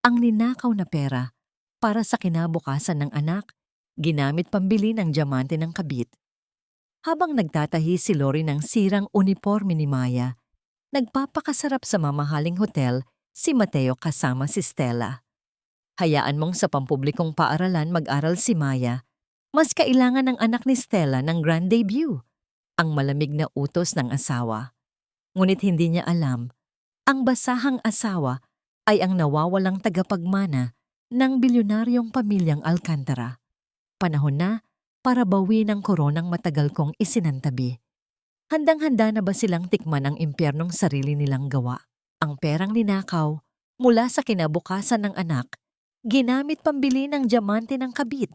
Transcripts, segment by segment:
Ang ninakaw na pera para sa kinabukasan ng anak, ginamit pambili ng diamante ng kabit. Habang nagtatahi si Lori ng sirang uniporme ni Maya, nagpapakasarap sa mamahaling hotel si Mateo kasama si Stella. Hayaan mong sa pampublikong paaralan mag-aral si Maya, mas kailangan ng anak ni Stella ng grand debut, ang malamig na utos ng asawa. Ngunit hindi niya alam, ang basahang asawa ay ang nawawalang tagapagmana ng bilyonaryong pamilyang Alcantara. Panahon na para bawiin ang koronang matagal kong isinantabi. Handang-handa na ba silang tikman ang impyernong sarili nilang gawa? Ang perang ninakaw mula sa kinabukasan ng anak, ginamit pambili ng diamante ng kabit.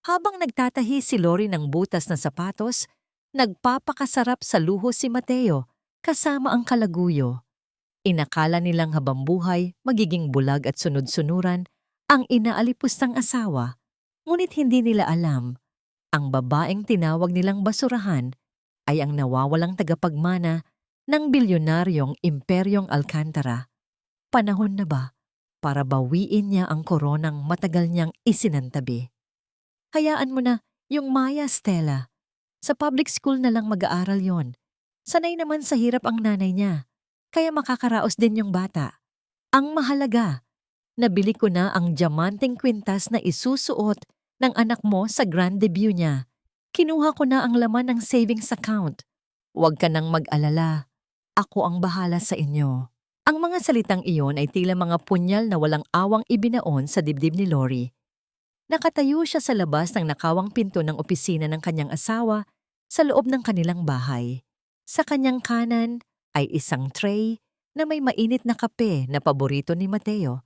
Habang nagtatahi si Lori ng butas na sapatos, nagpapakasarap sa luho si Mateo kasama ang kalaguyo. Inakala nilang habang buhay magiging bulag at sunod-sunuran ang inaalipustang asawa, ngunit hindi nila alam, ang babaeng tinawag nilang basurahan ay ang nawawalang tagapagmana ng bilyonaryong Imperyong Alcantara. Panahon na ba para bawiin niya ang koronang matagal niyang isinantabi? Hayaan mo na yung Maya, Stella. Sa public school na lang mag-aaral yon. Sanay naman sa hirap ang nanay niya, kaya makakaraos din yung bata. Ang mahalaga, nabili ko na ang diamanteng kwintas na isusuot ng anak mo sa grand debut niya. Kinuha ko na ang laman ng savings account. Huwag ka nang mag-alala. Ako ang bahala sa inyo. Ang mga salitang iyon ay tila mga punyal na walang awang ibinaon sa dibdib ni Lori. Nakatayo siya sa labas ng nakawang pinto ng opisina ng kanyang asawa sa loob ng kanilang bahay. Sa kanyang kanan ay isang tray na may mainit na kape na paborito ni Mateo.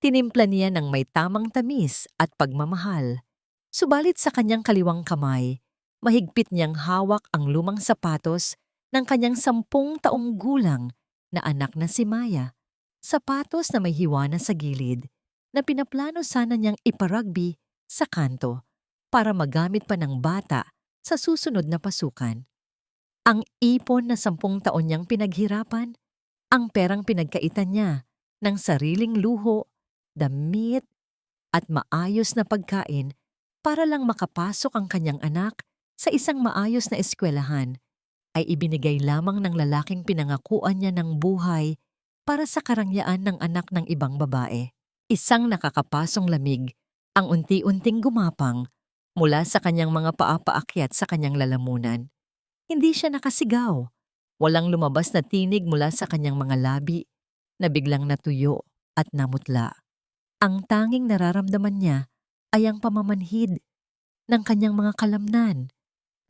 Tinimpla niya ng may tamang tamis at pagmamahal. Subalit sa kanyang kaliwang kamay, mahigpit niyang hawak ang lumang sapatos ng kanyang 10 taong gulang na anak na si Maya. Sapatos na may hiwa na sa gilid, na pinaplano sana niyang iparugby sa kanto para magamit pa ng bata sa susunod na pasukan. Ang ipon na 10 taon niyang pinaghirapan, ang perang pinagkaitan niya ng sariling luho, damit at maayos na pagkain para lang makapasok ang kanyang anak sa isang maayos na eskwelahan, ay ibinigay lamang ng lalaking pinangakuan niya ng buhay para sa karangyaan ng anak ng ibang babae. Isang nakakapasong lamig ang unti-unting gumapang mula sa kanyang mga paa paakyat sa kanyang lalamunan. Hindi siya nakasigaw. Walang lumabas na tinig mula sa kanyang mga labi na biglang natuyo at namutla. Ang tanging nararamdaman niya ay ang pamamanhid ng kanyang mga kalamnan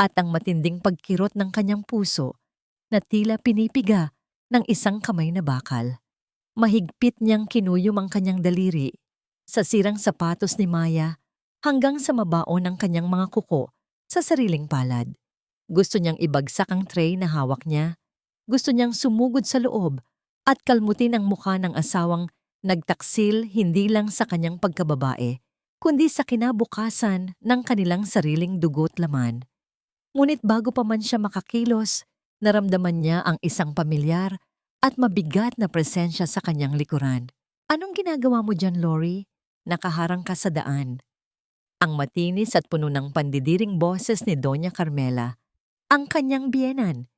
at ang matinding pagkirot ng kanyang puso na tila pinipiga ng isang kamay na bakal. Mahigpit niyang kinuyom ang kanyang daliri sa sirang sapatos ni Maya hanggang sa mabaon ng kanyang mga kuko sa sariling palad. Gusto niyang ibagsak ang tray na hawak niya. Gusto niyang sumugod sa loob at kalmutin ang mukha ng asawang nagtaksil hindi lang sa kanyang pagkababae, kundi sa kinabukasan ng kanilang sariling dugo't laman. Ngunit bago pa man siya makakilos, naramdaman niya ang isang pamilyar at mabigat na presensya sa kanyang likuran. Anong ginagawa mo dyan, Lori? Nakaharang ka sa daan. Ang matinis at puno ng pandidiring boses ni Doña Carmela, ang kanyang biyenan.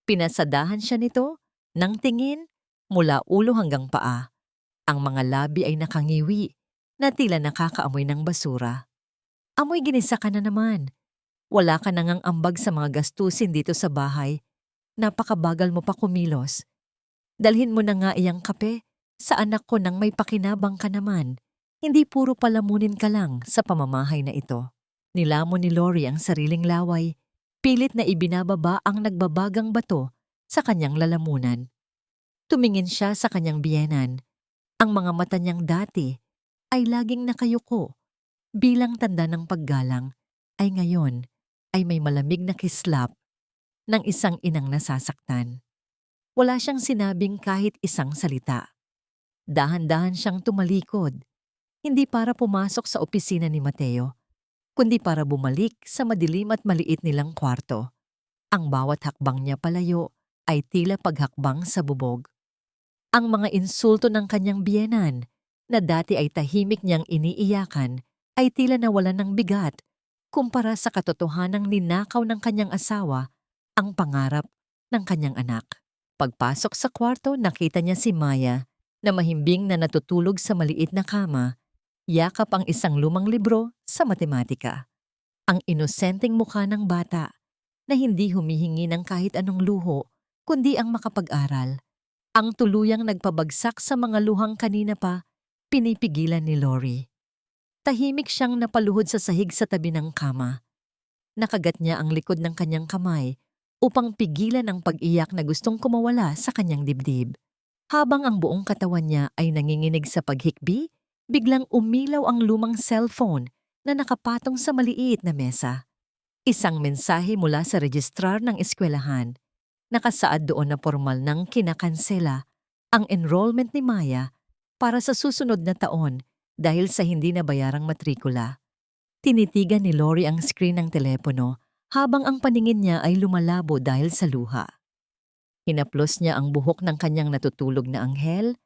Pinasadahan siya nito ng tingin mula ulo hanggang paa. Ang mga labi ay nakangiwi na tila nakakaamoy ng basura. Amoy ginisa ka na naman. Wala ka nangang ambag sa mga gastusin dito sa bahay. Napakabagal mo pa kumilos. Dalhin mo na nga iyang kape sa anak ko nang may pakinabang ka naman. Hindi puro palamunin ka lang sa pamamahay na ito. Nilamon ni Lori ang sariling laway. Pilit na ibinababa ang nagbabagang bato sa kanyang lalamunan. Tumingin siya sa kanyang biyenan. Ang mga mata niyang dati ay laging nakayuko. Bilang tanda ng paggalang ay ngayon ay may malamig na kislap ng isang inang nasasaktan. Wala siyang sinabing kahit isang salita. Dahan-dahan siyang tumalikod, hindi para pumasok sa opisina ni Mateo, kundi para bumalik sa madilim at maliit nilang kwarto. Ang bawat hakbang niya palayo ay tila paghakbang sa bubog. Ang mga insulto ng kanyang biyenan na dati ay tahimik niyang iniiyakan ay tila nawalan ng bigat kumpara sa katotohanang ninakaw ng kanyang asawa ang pangarap ng kanyang anak. Pagpasok sa kwarto, nakita niya si Maya na mahimbing na natutulog sa maliit na kama, yakap ang isang lumang libro sa matematika. Ang inosenteng mukha ng bata na hindi humihingi ng kahit anong luho kundi ang makapag-aral. Ang tuluyang nagpabagsak sa mga luhang kanina pa pinipigilan ni Lori. Tahimik siyang napaluhod sa sahig sa tabi ng kama. Nakagat niya ang likod ng kanyang kamay upang pigilan ang pag-iyak na gustong kumawala sa kanyang dibdib. Habang ang buong katawan niya ay nanginginig sa paghikbi, biglang umilaw ang lumang cellphone na nakapatong sa maliit na mesa. Isang mensahe mula sa registrar ng eskwelahan. Nakasaad doon na formal nang kinakansela ang enrollment ni Maya para sa susunod na taon dahil sa hindi nabayarang matrikula. Tinitigan ni Lori ang screen ng telepono habang ang paningin niya ay lumalabo dahil sa luha. Hinaplos niya ang buhok ng kanyang natutulog na anghel.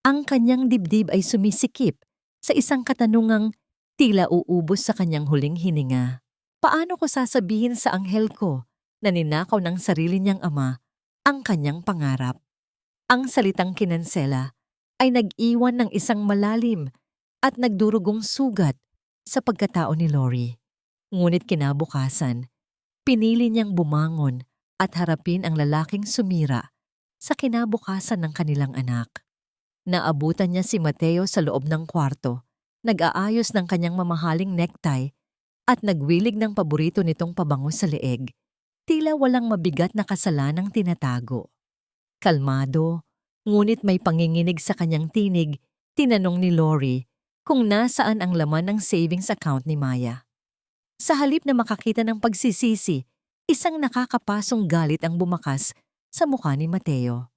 Ang kanyang dibdib ay sumisikip sa isang katanungang tila uubos sa kanyang huling hininga. Paano ko sasabihin sa anghel ko na ninakaw ng sarili niyang ama ang kanyang pangarap? Ang salitang kinansela ay nag-iwan ng isang malalim at nagdurugong sugat sa pagkatao ni Lori. Ngunit kinabukasan, pinili niyang bumangon at harapin ang lalaking sumira sa kinabukasan ng kanilang anak. Naabutan niya si Mateo sa loob ng kwarto, nag-aayos ng kanyang mamahaling necktie at nagwilig ng paborito nitong pabango sa leeg. Tila walang mabigat na kasalanang tinatago. Kalmado, ngunit may panginginig sa kanyang tinig, tinanong ni Lori kung nasaan ang laman ng savings account ni Maya. Sa halip na makakita ng pagsisisi, isang nakakapasong galit ang bumakas sa mukha ni Mateo.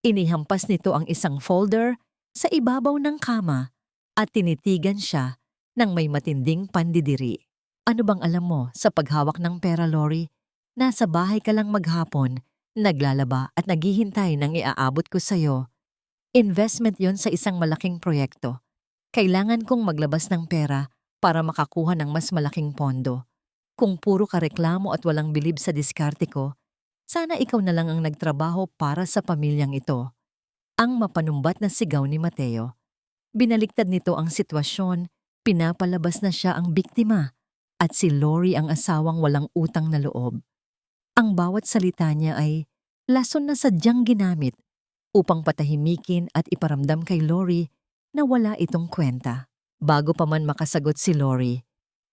Inihampas nito ang isang folder sa ibabaw ng kama at tinitigan siya ng may matinding pandidiri. Ano bang alam mo sa paghawak ng pera, Lori? Nasa bahay ka lang maghapon, naglalaba at naghihintay ng iaabot ko sa'yo. Investment yon sa isang malaking proyekto. Kailangan kong maglabas ng pera para makakuha ng mas malaking pondo. Kung puro ka reklamo at walang bilib sa diskarte ko, sana ikaw na lang ang nagtrabaho para sa pamilyang ito. Ang mapanumbat na sigaw ni Mateo. Binaliktad nito ang sitwasyon, pinapalabas na siya ang biktima at si Lori ang asawang walang utang na loob. Ang bawat salita niya ay lason na sadyang ginamit upang patahimikin at iparamdam kay Lori na wala itong kwenta. Bago pa man makasagot si Lori,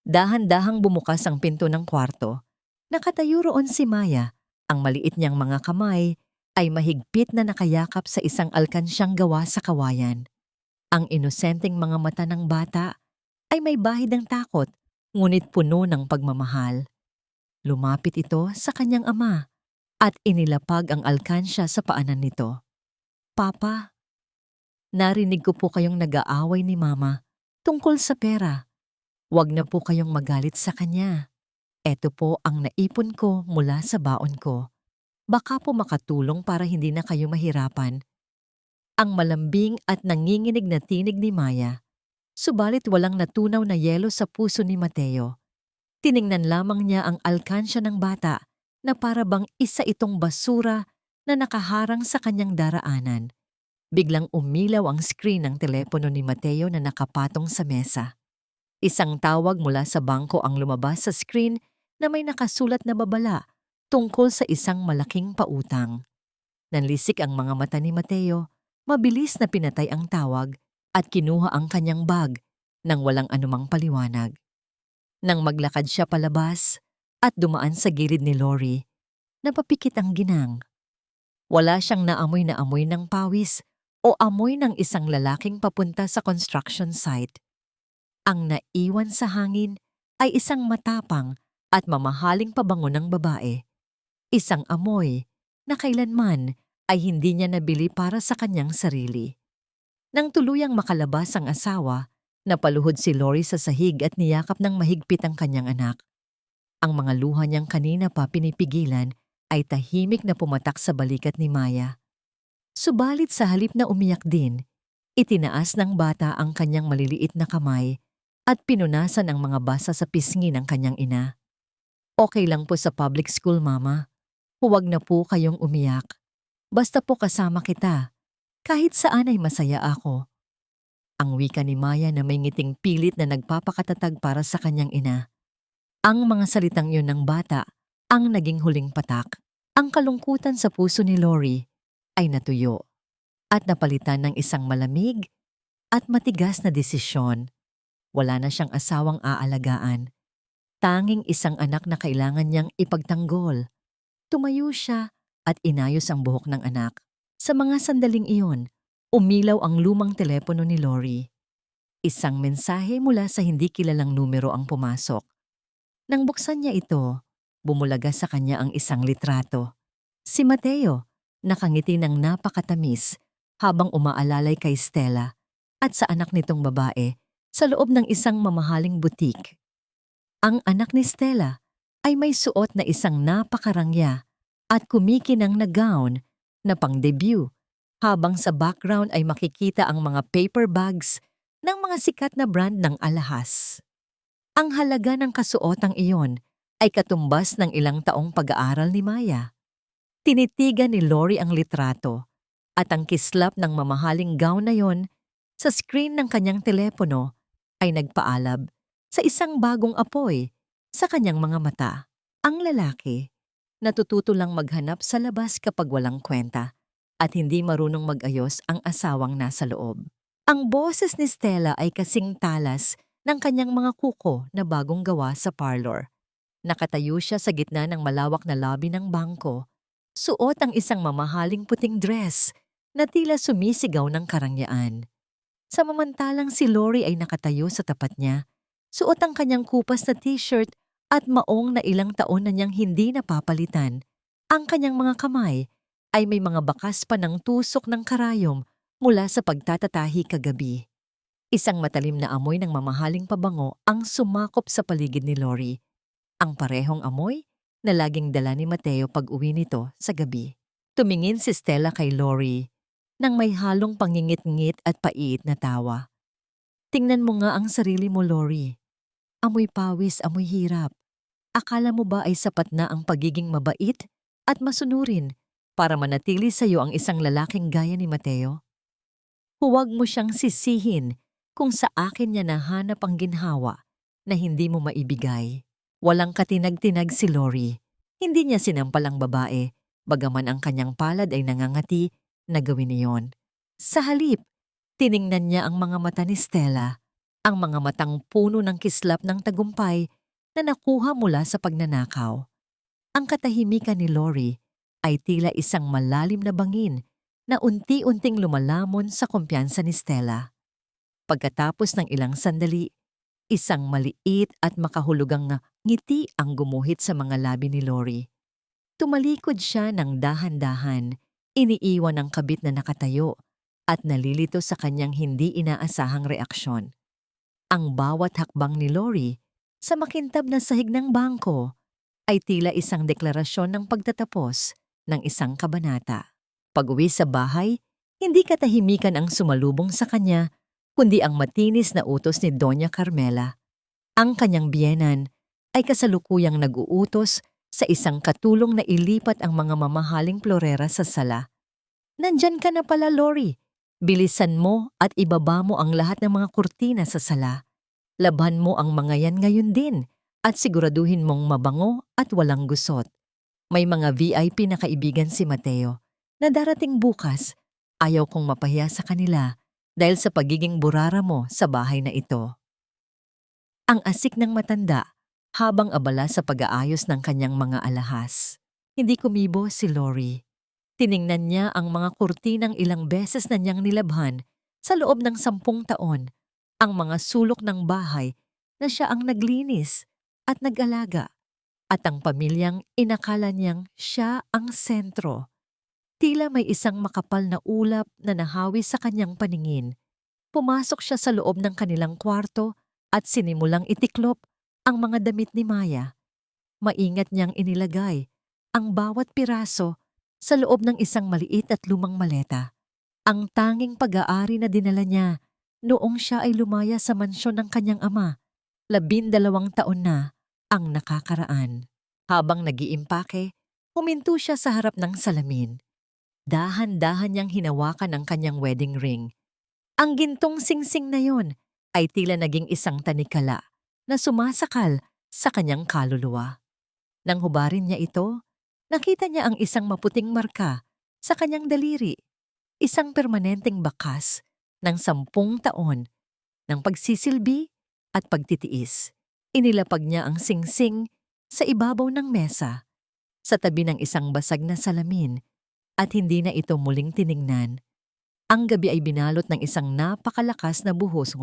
dahan-dahang bumukas ang pinto ng kwarto. Nakatayo roon si Maya. Ang maliit niyang mga kamay ay mahigpit na nakayakap sa isang alkansyang gawa sa kawayan. Ang inosenteng mga mata ng bata ay may bahid ng takot, ngunit puno ng pagmamahal. Lumapit ito sa kanyang ama at inilapag ang alkansya sa paanan nito. Papa, narinig ko po kayong nag-aaway ni Mama tungkol sa pera. Huwag na po kayong magalit sa kanya. Eto po ang naipon ko mula sa baon ko. Baka po makatulong para hindi na kayo mahirapan. Ang malambing at nanginginig na tinig ni Maya, subalit walang natunaw na yelo sa puso ni Mateo. Tiningnan lamang niya ang alkansya ng bata na para bang isa itong basura na nakaharang sa kanyang daraanan. Biglang umilaw ang screen ng telepono ni Mateo na nakapatong sa mesa. Isang tawag mula sa bangko ang lumabas sa screen na may nakasulat na babala tungkol sa isang malaking pautang. Nanlisik ang mga mata ni Mateo, mabilis na pinatay ang tawag at kinuha ang kanyang bag nang walang anumang paliwanag. Nang maglakad siya palabas at dumaan sa gilid ni Lori, napapikit ang ginang. Wala siyang naamoy na amoy ng pawis o amoy ng isang lalaking papunta sa construction site. Ang naiwan sa hangin ay isang matapang at mamahaling pabango ng babae. Isang amoy na kailanman ay hindi niya nabili para sa kanyang sarili. Nang tuluyang makalabas ang asawa, napaluhod si Lori sa sahig at niyakap ng mahigpit ang kanyang anak. Ang mga luha niyang kanina pa pinipigilan ay tahimik na pumatak sa balikat ni Maya. Subalit sa halip na umiyak din, Itinaas ng bata ang kanyang maliliit na kamay at pinunasan ang mga basa sa pisngi ng kanyang ina. Okay lang po sa public school, Mama. Huwag na po kayong umiyak. Basta po kasama kita. Kahit saan ay masaya ako. Ang wika ni Maya na may ngiting pilit na nagpapakatatag para sa kanyang ina. Ang mga salitang yun ng bata ang naging huling patak. Ang kalungkutan sa puso ni Lori ay natuyo at napalitan ng isang malamig at matigas na desisyon. Wala na siyang asawang aalagaan. Tanging isang anak na kailangan niyang ipagtanggol. Tumayo siya at inayos ang buhok ng anak. Sa mga sandaling iyon, umilaw ang lumang telepono ni Lori. Isang mensahe mula sa hindi kilalang numero ang pumasok. Nang buksan niya ito, bumulaga sa kanya ang isang litrato. Si Mateo, nakangiti ng napakatamis habang umaalalay kay Stella at sa anak nitong babae sa loob ng isang mamahaling butik. Ang anak ni Stella ay may suot na isang napakarangya at kumikinang na gown na pang-debut, habang sa background ay makikita ang mga paper bags ng mga sikat na brand ng alahas. Ang halaga ng kasuotang iyon ay katumbas ng ilang taong pag-aaral ni Maya. Tinitigan ni Lori ang litrato at ang kislap ng mamahaling gown na yon sa screen ng kanyang telepono ay nagpaalab sa isang bagong apoy sa kanyang mga mata. Ang lalaki, natututo lang maghanap sa labas kapag walang kwenta at hindi marunong mag-ayos ang asawang nasa loob. Ang boses ni Stella ay kasing talas ng kanyang mga kuko na bagong gawa sa parlor. Nakatayo siya sa gitna ng malawak na lobby ng bangko. Suot ang isang mamahaling puting dress na tila sumisigaw ng karangyaan. Samantalang si Lori ay nakatayo sa tapat niya, suot ang kanyang kupas na t-shirt at maong na ilang taon na niyang hindi napapalitan. Ang kanyang mga kamay ay may mga bakas pa ng tusok ng karayom mula sa pagtatatahi kagabi. Isang matalim na amoy ng mamahaling pabango ang sumakop sa paligid ni Lori. Ang parehong amoy na laging dala ni Mateo pag-uwi nito sa gabi. Tumingin si Stella kay Lori nang may halong pangingit-ngit at pait na tawa. Tingnan mo nga ang sarili mo, Lori. Amoy pawis, amoy hirap. Akala mo ba ay sapat na ang pagiging mabait at masunurin para manatili sa iyo ang isang lalaking gaya ni Mateo? Huwag mo siyang sisihin kung sa akin niya nahanap ang ginhawa na hindi mo maibigay. Walang katinag-tinag si Lori. Hindi niya sinampal ang babae, bagaman ang kanyang palad ay nangangati na gawin niyon. Sa halip, tiningnan niya ang mga mata ni Stella, ang mga matang puno ng kislap ng tagumpay na nakuha mula sa pagnanakaw. Ang katahimikan ni Lori ay tila isang malalim na bangin na unti-unting lumalamon sa kumpiyansa ni Stella. Pagkatapos ng ilang sandali, isang maliit at makahulugang ngiti ang gumuhit sa mga labi ni Lori. Tumalikod siya ng dahan-dahan, iniiwan ang kabit na nakatayo at nalilito sa kanyang hindi inaasahang reaksyon. Ang bawat hakbang ni Lori sa makintab na sahig ng bangko ay tila isang deklarasyon ng pagtatapos ng isang kabanata. Pag-uwi sa bahay, hindi katahimikan ang sumalubong sa kanya, kundi ang matinis na utos ni Doña Carmela. Ang kanyang biyenan ay kasalukuyang nag-uutos sa isang katulong na ilipat ang mga mamahaling florera sa sala. Nandyan ka na pala, Lori. Bilisan mo at ibaba mo ang lahat ng mga kurtina sa sala. Labhan mo ang mga yan ngayon din at siguraduhin mong mabango at walang gusot. May mga VIP na kaibigan si Mateo na darating bukas. Ayaw kong mapahiya sa kanila dahil sa pagiging burara mo sa bahay na ito. Ang asik ng matanda habang abala sa pag-aayos ng kanyang mga alahas. Hindi kumibo si Lori. Tiningnan niya ang mga kurtinang ilang beses na niyang nilabhan sa loob ng 10 taon, ang mga sulok ng bahay na siya ang naglinis at nag-alaga, at ang pamilyang inakala niyang siya ang sentro. Tila may isang makapal na ulap na nahawi sa kanyang paningin. Pumasok siya sa loob ng kanilang kwarto at sinimulang itiklop ang mga damit ni Maya. Maingat niyang inilagay ang bawat piraso sa loob ng isang maliit at lumang maleta. Ang tanging pag-aari na dinala niya noong siya ay lumaya sa mansyon ng kanyang ama. 12 taon na ang nakakaraan. Habang nag-iimpake, huminto siya sa harap ng salamin. Dahan-dahan niyang hinawakan ang kanyang wedding ring. Ang gintong singsing na yon ay tila naging isang tanikala na sumasakal sa kanyang kaluluwa. Nang hubarin niya ito, nakita niya ang isang maputing marka sa kanyang daliri, isang permanenteng bakas ng 10 taon ng pagsisilbi at pagtitiis. Inilapag niya ang singsing sa ibabaw ng mesa, sa tabi ng isang basag na salamin, at hindi na ito muling tiningnan. Ang gabi ay binalot ng isang napakalakas na buhos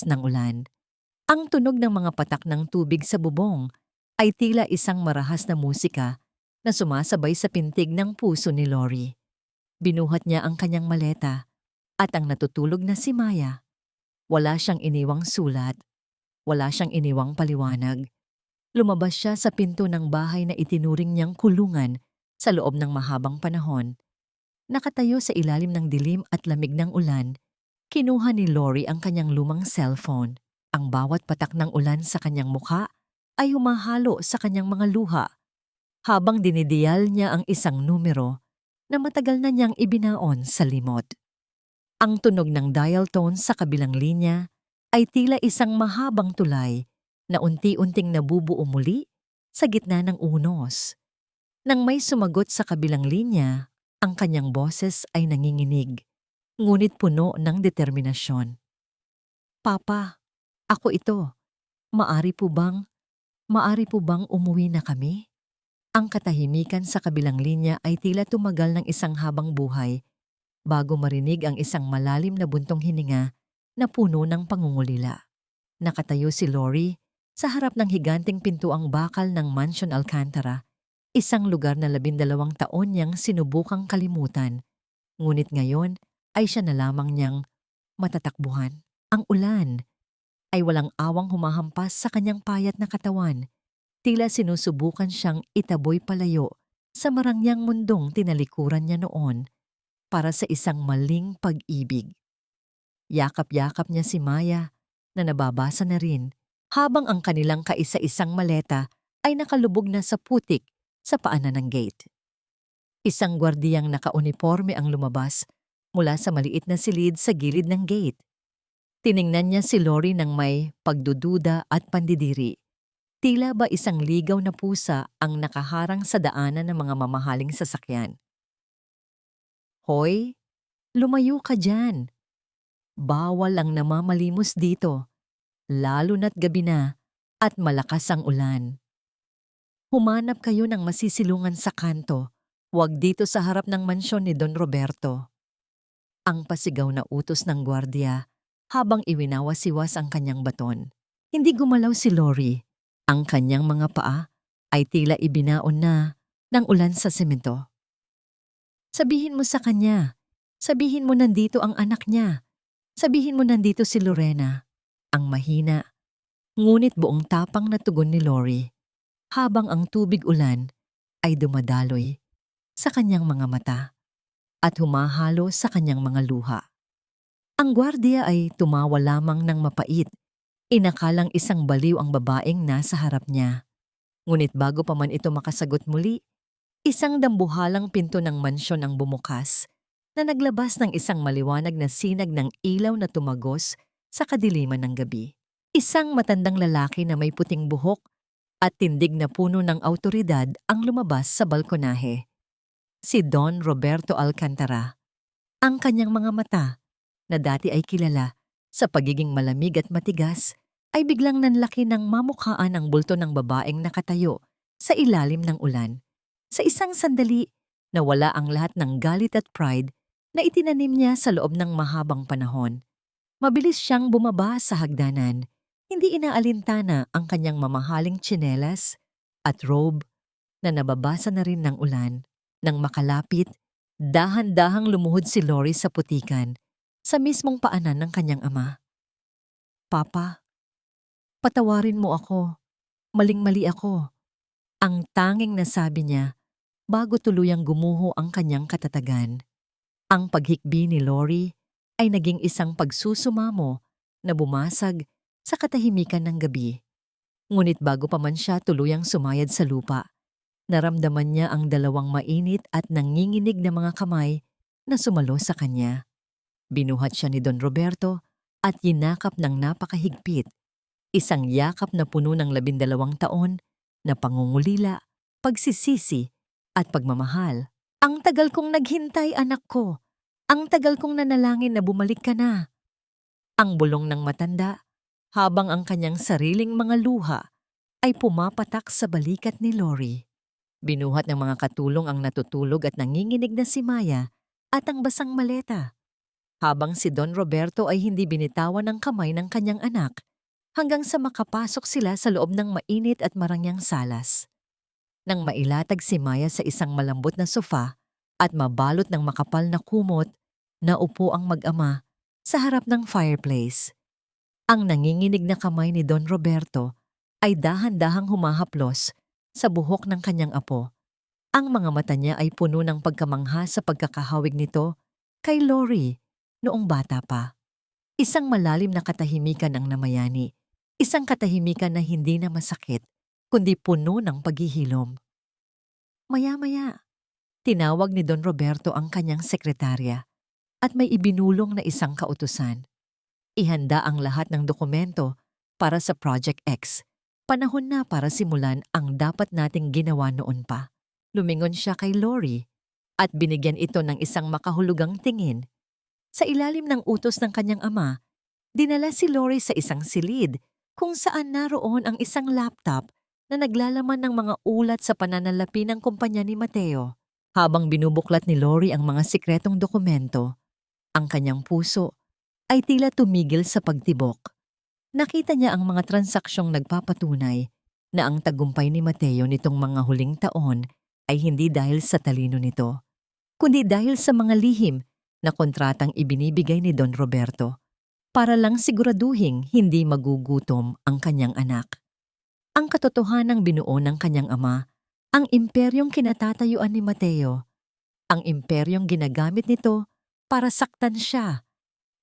ng ulan. Ang tunog ng mga patak ng tubig sa bubong ay tila isang marahas na musika na sumasabay sa pintig ng puso ni Lori. Binuhat niya ang kanyang maleta at ang natutulog na si Maya. Wala siyang iniwang sulat, wala siyang iniwang paliwanag. Lumabas siya sa pinto ng bahay na itinuring niyang kulungan sa loob ng mahabang panahon. Nakatayo sa ilalim ng dilim at lamig ng ulan, kinuha ni Lori ang kanyang lumang cellphone. Ang bawat patak ng ulan sa kanyang mukha ay humahalo sa kanyang mga luha, habang dinidiyal niya ang isang numero na matagal na niyang ibinaon sa limot. Ang tunog ng dial tone sa kabilang linya ay tila isang mahabang tulay na unti-unting nabubuo muli sa gitna ng unos. Nang may sumagot sa kabilang linya, ang kanyang boses ay nanginginig, ngunit puno ng determinasyon. "Papa, ako ito. Maari po bang umuwi na kami?" Ang katahimikan sa kabilang linya ay tila tumagal ng isang habang buhay bago marinig ang isang malalim na buntong hininga na puno ng pangungulila. Nakatayo si Lori sa harap ng higanting pintuang bakal ng Mansion Alcantara, isang lugar na 12 taon niyang sinubukang kalimutan. Ngunit ngayon ay siya na lamang niyang matatakbuhan. Ang ulan ay walang awang humahampas sa kanyang payat na katawan. Tila sinusubukan siyang itaboy palayo sa marangyang mundong tinalikuran niya noon para sa isang maling pag-ibig. Yakap-yakap niya si Maya na nababasa na rin habang ang kanilang kaisa-isang maleta ay nakalubog na sa putik sa paanan ng gate. Isang gwardiyang nakauniporme ang lumabas mula sa maliit na silid sa gilid ng gate. Tiningnan niya si Lori ng may pagdududa at pandidiri. Tila ba isang ligaw na pusa ang nakaharang sa daanan ng mga mamahaling sasakyan. "Hoy, lumayo ka dyan. Bawal ang namamalimos dito, lalo na't gabi na at malakas ang ulan. Humanap kayo ng masisilungan sa kanto, huwag dito sa harap ng mansyon ni Don Roberto." Ang pasigaw na utos ng gwardiya habang iwinawasiwas ang kanyang baton. Hindi gumalaw si Lori. Ang kanyang mga paa ay tila ibinaon na ng ulan sa semento. "Sabihin mo sa kanya. Sabihin mo nandito ang anak niya. Sabihin mo nandito si Lorena." Ang mahina, ngunit buong tapang na tugon ni Lori, habang ang tubig ulan ay dumadaloy sa kanyang mga mata at humahalo sa kanyang mga luha. Ang gwardiya ay tumawa lamang ng mapait. Inakalang isang baliw ang babaeng nasa harap niya. Ngunit bago pa man ito makasagot muli, isang dambuhalang pinto ng mansyon ang bumukas na naglabas ng isang maliwanag na sinag ng ilaw na tumagos sa kadiliman ng gabi. Isang matandang lalaki na may puting buhok at tindig na puno ng awtoridad ang lumabas sa balkonahe. Si Don Roberto Alcantara. Ang kanyang mga mata, na dati ay kilala sa pagiging malamig at matigas, ay biglang nanlaki ng mamukhaan ang bulto ng babaeng nakatayo sa ilalim ng ulan. Sa isang sandali, nawala ang lahat ng galit at pride na itinanim niya sa loob ng mahabang panahon. Mabilis siyang bumaba sa hagdanan. Hindi inaalintana ang kanyang mamahaling tsinelas at robe na nababasa na rin ng ulan. Nang makalapit, dahan-dahang lumuhod si Lori sa putikan sa mismong paanan ng kanyang ama. "Papa, patawarin mo ako. Maling-mali ako." Ang tanging nasabi niya bago tuluyang gumuho ang kanyang katatagan. Ang paghikbi ni Lori ay naging isang pagsusumamo na bumasag sa katahimikan ng gabi. Ngunit bago pa man siya tuluyang sumayad sa lupa, naramdaman niya ang dalawang mainit at nanginginig na mga kamay na sumalo sa kanya. Binuhat siya ni Don Roberto at yinakap ng napakahigpit, isang yakap na puno ng 12 taon na pangungulila, pagsisisi at pagmamahal. Ang tagal kong naghintay, anak ko. Ang tagal kong nanalangin na bumalik ka na. Ang bulong ng matanda habang ang kanyang sariling mga luha ay pumapatak sa balikat ni Lori. Binuhat ng mga katulong ang natutulog at nanginginig na si Maya at ang basang maleta, habang si Don Roberto ay hindi binitawan ng kamay ng kanyang anak hanggang sa makapasok sila sa loob ng mainit at marangyang salas. Nang mailatag si Maya sa isang malambot na sofa at mabalot ng makapal na kumot, naupo ang mag-ama sa harap ng fireplace. Ang nanginginig na kamay ni Don Roberto ay dahan-dahang humahaplos sa buhok ng kanyang apo. Ang mga mata niya ay puno ng pagkamangha sa pagkakahawig nito kay Lori noong bata pa. Isang malalim na katahimikan ang namayani, isang katahimikan na hindi na masakit, kundi puno ng paghihilom. Maya-maya, tinawag ni Don Roberto ang kanyang sekretarya at may ibinulong na isang kautusan. Ihanda ang lahat ng dokumento para sa Project X. Panahon na para simulan ang dapat nating ginawa noon pa. Lumingon siya kay Lori at binigyan ito ng isang makahulugang tingin. Sa ilalim ng utos ng kanyang ama, dinala si Lori sa isang silid kung saan naroon ang isang laptop na naglalaman ng mga ulat sa pananalapi ng kumpanya ni Mateo. Habang binubuklat ni Lori ang mga sikretong dokumento, ang kanyang puso ay tila tumigil sa pagtibok. Nakita niya ang mga transaksyong nagpapatunay na ang tagumpay ni Mateo nitong mga huling taon ay hindi dahil sa talino nito, kundi dahil sa mga lihim na kontratang ibinibigay ni Don Roberto para lang siguraduhing hindi magugutom ang kanyang anak. Ang katotohanang binuo ng kanyang ama, ang imperyong kinatatayuan ni Mateo, ang imperyong ginagamit nito para saktan siya,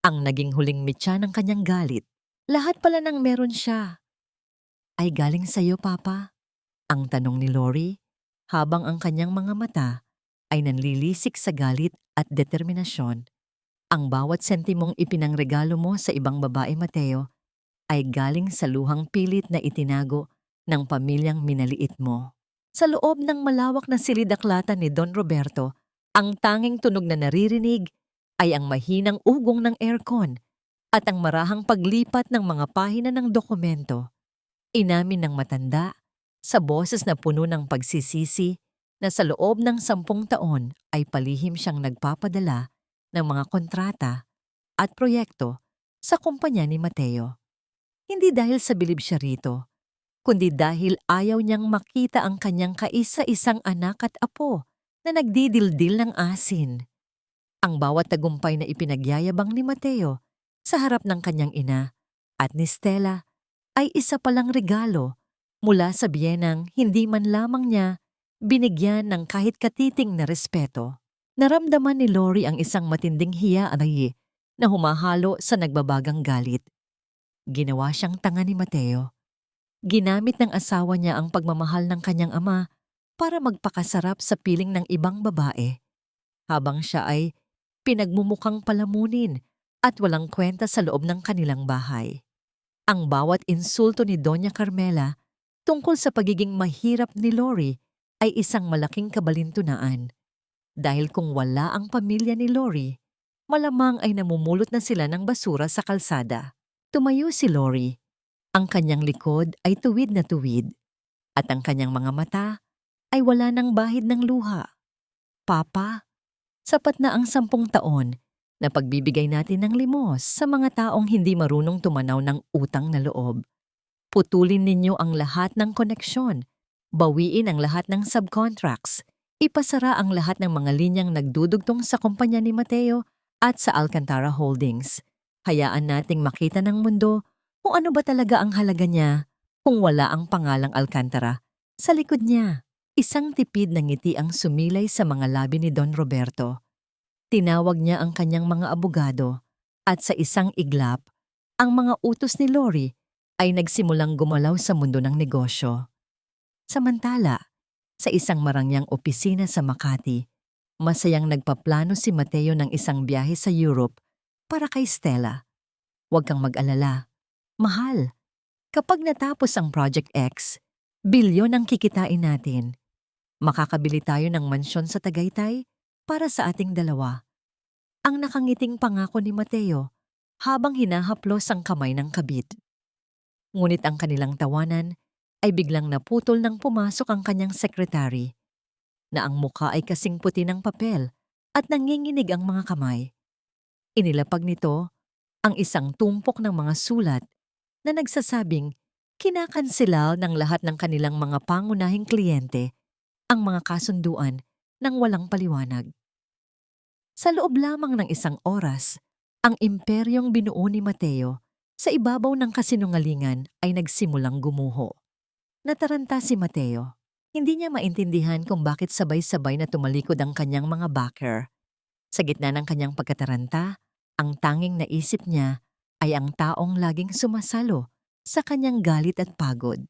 ang naging huling mitya ng kanyang galit. Lahat pala ng meron siya ay galing sa iyo, Papa? Ang tanong ni Lori habang ang kanyang mga mata ay nanlilisik sa galit at determinasyon. Ang bawat sentimong ipinangregalo mo sa ibang babae, Mateo, ay galing sa luhang pilit na itinago ng pamilyang minaliit mo. Sa loob ng malawak na silid-aklatan ni Don Roberto, ang tanging tunog na naririnig ay ang mahinang ugong ng aircon at ang marahang paglipat ng mga pahina ng dokumento. Inamin ng matanda sa boses na puno ng pagsisisi na sa loob ng 10 taon ay palihim siyang nagpapadala ng mga kontrata at proyekto sa kumpanya ni Mateo. Hindi dahil sa bilib siya rito, kundi dahil ayaw niyang makita ang kanyang kaisa-isang anak at apo na nagdidildil ng asin. Ang bawat tagumpay na ipinagyayabang ni Mateo sa harap ng kanyang ina at ni Stella ay isa palang regalo mula sa biyenang hindi man lamang niya binigyan ng kahit katiting na respeto. Naramdaman ni Lori ang isang matinding hiya na humahalo sa nagbabagang galit. Ginawa siyang tanga ni Mateo. Ginamit ng asawa niya ang pagmamahal ng kanyang ama para magpakasarap sa piling ng ibang babae, habang siya ay pinagmumukhang palamunin at walang kwenta sa loob ng kanilang bahay. Ang bawat insulto ni Doña Carmela tungkol sa pagiging mahirap ni Lori ay isang malaking kabalintunaan. Dahil kung wala ang pamilya ni Lori, malamang ay namumulot na sila ng basura sa kalsada. Tumayo si Lori. Ang kanyang likod ay tuwid na tuwid at ang kanyang mga mata ay wala ng bahid ng luha. Papa, sapat na ang 10 taon na pagbibigay natin ng limos sa mga taong hindi marunong tumanaw ng utang na loob. Putulin ninyo ang lahat ng koneksyon, bawiin ang lahat ng subcontracts, ipasara ang lahat ng mga linyang nagdudugtong sa kumpanya ni Mateo at sa Alcantara Holdings. Hayaan nating makita ng mundo kung ano ba talaga ang halaga niya kung wala ang pangalang Alcantara sa likod niya. Isang tipid na ngiti ang sumilay sa mga labi ni Don Roberto. Tinawag niya ang kanyang mga abogado at sa isang iglap, ang mga utos ni Lori ay nagsimulang gumalaw sa mundo ng negosyo. Samantala, sa isang marangyang opisina sa Makati, masayang nagpaplano si Mateo ng isang biyahe sa Europe para kay Stella. Huwag kang mag-alala. Mahal, kapag natapos ang Project X, bilyon ang kikitain natin. Makakabili tayo ng mansyon sa Tagaytay para sa ating dalawa. Ang nakangiting pangako ni Mateo habang hinahaplos ang kamay ng kabit. Ngunit ang kanilang tawanan ay biglang naputol nang pumasok ang kanyang sekretary, na ang muka ay kasing puti ng papel at nanginginig ang mga kamay. Inilapag nito ang isang tumpok ng mga sulat na nagsasabing kinakansela ng lahat ng kanilang mga pangunahing kliyente ang mga kasunduan ng walang paliwanag. Sa loob lamang ng isang oras, ang imperyong binuo ni Mateo sa ibabaw ng kasinungalingan ay nagsimulang gumuho. Nataranta si Mateo. Hindi niya maintindihan kung bakit sabay-sabay na tumalikod ang kanyang mga backer. Sa gitna ng kanyang pagkataranta, ang tanging naisip niya ay ang taong laging sumasalo sa kanyang galit at pagod.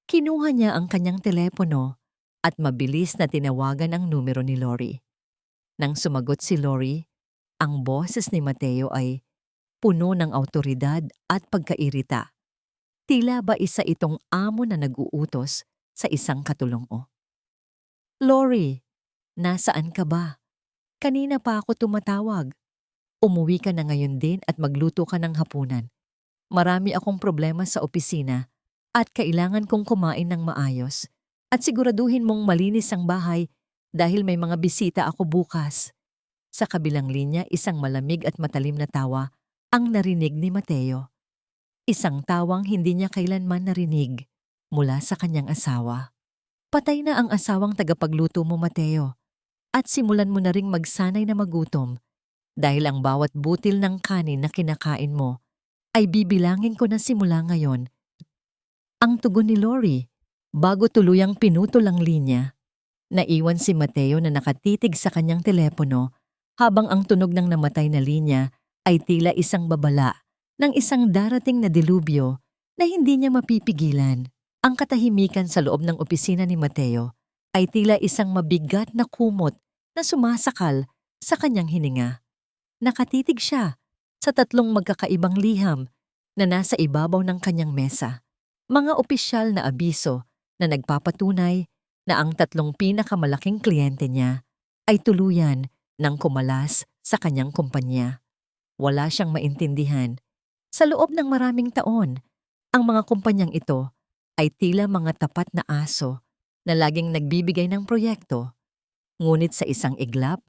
Kinuha niya ang kanyang telepono at mabilis na tinawagan ang numero ni Lori. Nang sumagot si Lori, ang boses ni Mateo ay puno ng awtoridad at pagkairita. Tila ba isa itong amo na nag-uutos sa isang katulong-o. Lori, nasaan ka ba? Kanina pa ako tumatawag. Umuwi ka na ngayon din at magluto ka ng hapunan. Marami akong problema sa opisina at kailangan kong kumain ng maayos. At siguraduhin mong malinis ang bahay dahil may mga bisita ako bukas. Sa kabilang linya, isang malamig at matalim na tawa ang narinig ni Mateo. Isang tawang hindi niya kailanman narinig mula sa kanyang asawa. Patay na ang asawang tagapagluto mo, Mateo, at simulan mo na ring magsanay na magutom dahil ang bawat butil ng kanin na kinakain mo ay bibilangin ko na simula ngayon. Ang tugon ni Lori, bago tuluyang pinutol ang linya, naiwan si Mateo na nakatitig sa kanyang telepono habang ang tunog ng namatay na linya ay tila isang babala ng isang darating na dilubyo na hindi niya mapipigilan. Ang katahimikan sa loob ng opisina ni Mateo ay tila isang mabigat na kumot na sumasakal sa kanyang hininga. Nakatitig siya sa tatlong magkakaibang liham na nasa ibabaw ng kanyang mesa. Mga opisyal na abiso na nagpapatunay na ang tatlong pinakamalaking kliyente niya ay tuluyan ng kumalas sa kanyang kumpanya. Wala siyang maintindihan. Sa loob ng maraming taon, ang mga kumpanyang ito ay tila mga tapat na aso na laging nagbibigay ng proyekto. Ngunit sa isang iglap,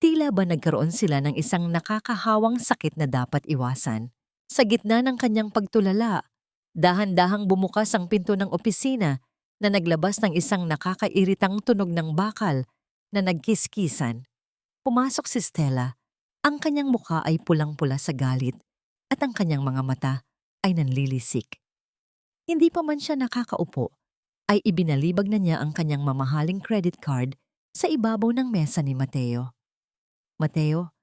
tila ba nagkaroon sila ng isang nakakahawang sakit na dapat iwasan. Sa gitna ng kanyang pagtulala, dahan-dahang bumukas ang pinto ng opisina na naglabas ng isang nakakairitang tunog ng bakal na nagkiskisan. Pumasok si Stella. Ang kanyang mukha ay pulang-pula sa galit at ang kanyang mga mata ay nanlilisik. Hindi pa man siya nakakaupo, ay ibinalibag na niya ang kanyang mamahaling credit card sa ibabaw ng mesa ni Mateo. Mateo,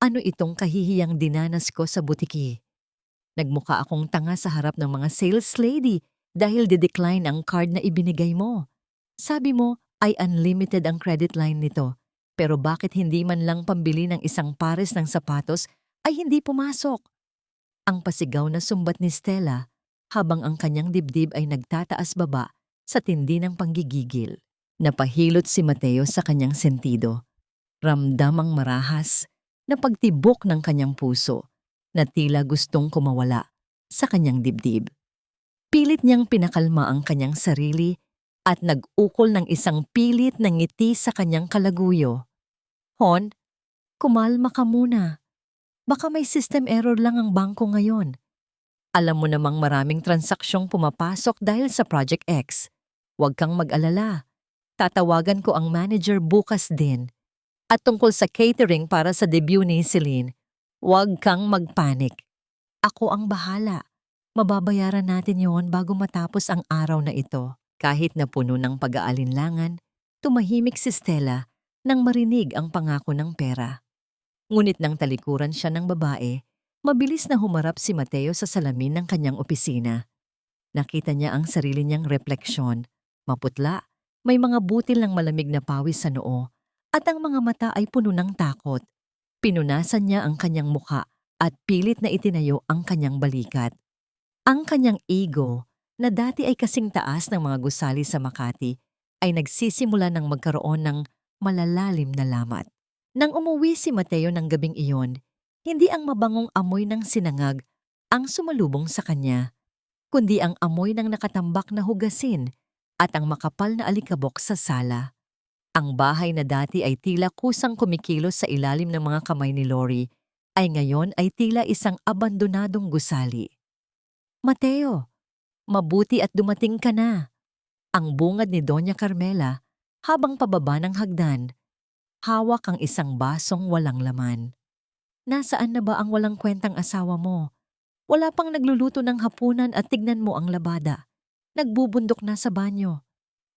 ano itong kahihiyang dinanas ko sa butiki? Nagmukha akong tanga sa harap ng mga sales lady dahil de-decline ang card na ibinigay mo. Sabi mo ay unlimited ang credit line nito, pero bakit hindi man lang pambili ng isang pares ng sapatos ay hindi pumasok? Ang pasigaw na sumbat ni Stella habang ang kanyang dibdib ay nagtataas baba sa tindi ng panggigigil. Napahilot si Mateo sa kanyang sentido. Ramdam ang marahas na pagtibok ng kanyang puso na tila gustong kumawala sa kanyang dibdib. Pilit niyang pinakalma ang kanyang sarili at nag-ukol ng isang pilit na ngiti sa kanyang kalaguyo. Hon, kumalma ka muna. Baka may system error lang ang bangko ngayon. Alam mo namang maraming transaksyong pumapasok dahil sa Project X. Huwag kang mag-alala. Tatawagan ko ang manager bukas din. At tungkol sa catering para sa debut ni Celine, huwag kang magpanik. Ako ang bahala. Mababayaran natin yon bago matapos ang araw na ito. Kahit na puno ng pag-aalinlangan, tumahimik si Stella nang marinig ang pangako ng pera. Ngunit nang talikuran siya ng babae, mabilis na humarap si Mateo sa salamin ng kanyang opisina. Nakita niya ang sarili niyang refleksyon. Maputla, may mga butil ng malamig na pawis sa noo, at ang mga mata ay puno ng takot. Pinunasan niya ang kanyang muka at pilit na itinayo ang kanyang balikat. Ang kanyang ego, na dati ay kasing taas ng mga gusali sa Makati, ay nagsisimula ng magkaroon ng malalalim na lamat. Nang umuwi si Mateo ng gabing iyon, hindi ang mabangong amoy ng sinangag ang sumalubong sa kanya, kundi ang amoy ng nakatambak na hugasin at ang makapal na alikabok sa sala. Ang bahay na dati ay tila kusang kumikilos sa ilalim ng mga kamay ni Lori, ay ngayon ay tila isang abandonadong gusali. Mateo, mabuti at dumating ka na. Ang bungad ni Doña Carmela habang pababa ng hagdan. Hawak ang isang basong walang laman. Nasaan na ba ang walang kwentang asawa mo? Wala pang nagluluto ng hapunan at tignan mo ang labada. Nagbubundok na sa banyo.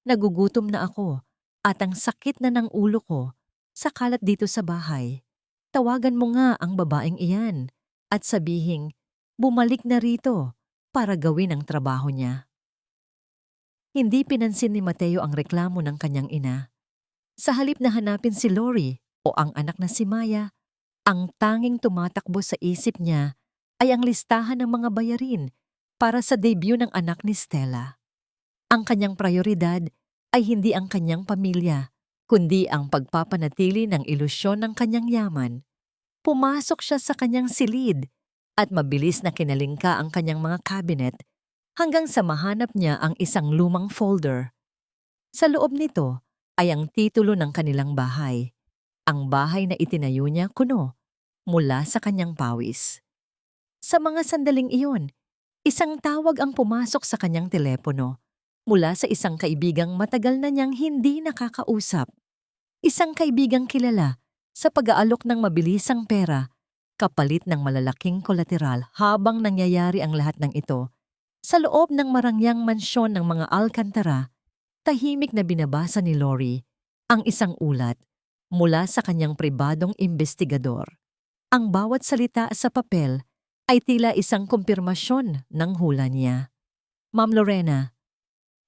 Nagugutom na ako at ang sakit na ng ulo ko sa kalat dito sa bahay. Tawagan mo nga ang babaeng iyan at sabihing bumalik na rito para gawin ang trabaho niya. Hindi pinansin ni Mateo ang reklamo ng kanyang ina. Sa halip na hanapin si Lori o ang anak na si Maya, ang tanging tumatakbo sa isip niya ay ang listahan ng mga bayarin para sa debut ng anak ni Stella. Ang kanyang prioridad ay hindi ang kanyang pamilya, kundi ang pagpapanatili ng ilusyon ng kanyang yaman. Pumasok siya sa kanyang silid at mabilis na kinalingka ang kanyang mga cabinet hanggang sa mahanap niya ang isang lumang folder. Sa loob nito ay ang titulo ng kanilang bahay. Ang bahay na itinayo niya kuno mula sa kanyang pawis. Sa mga sandaling iyon, isang tawag ang pumasok sa kanyang telepono mula sa isang kaibigang matagal na niyang hindi nakakausap. Isang kaibigang kilala sa pag-aalok ng mabilisang pera kapalit ng malalaking kolateral habang nangyayari ang lahat ng ito. Sa loob ng marangyang mansyon ng mga Alcantara, tahimik na binabasa ni Lori ang isang ulat mula sa kanyang pribadong investigador. Ang bawat salita sa papel ay tila isang kumpirmasyon ng hula niya. Ma'am Lorena,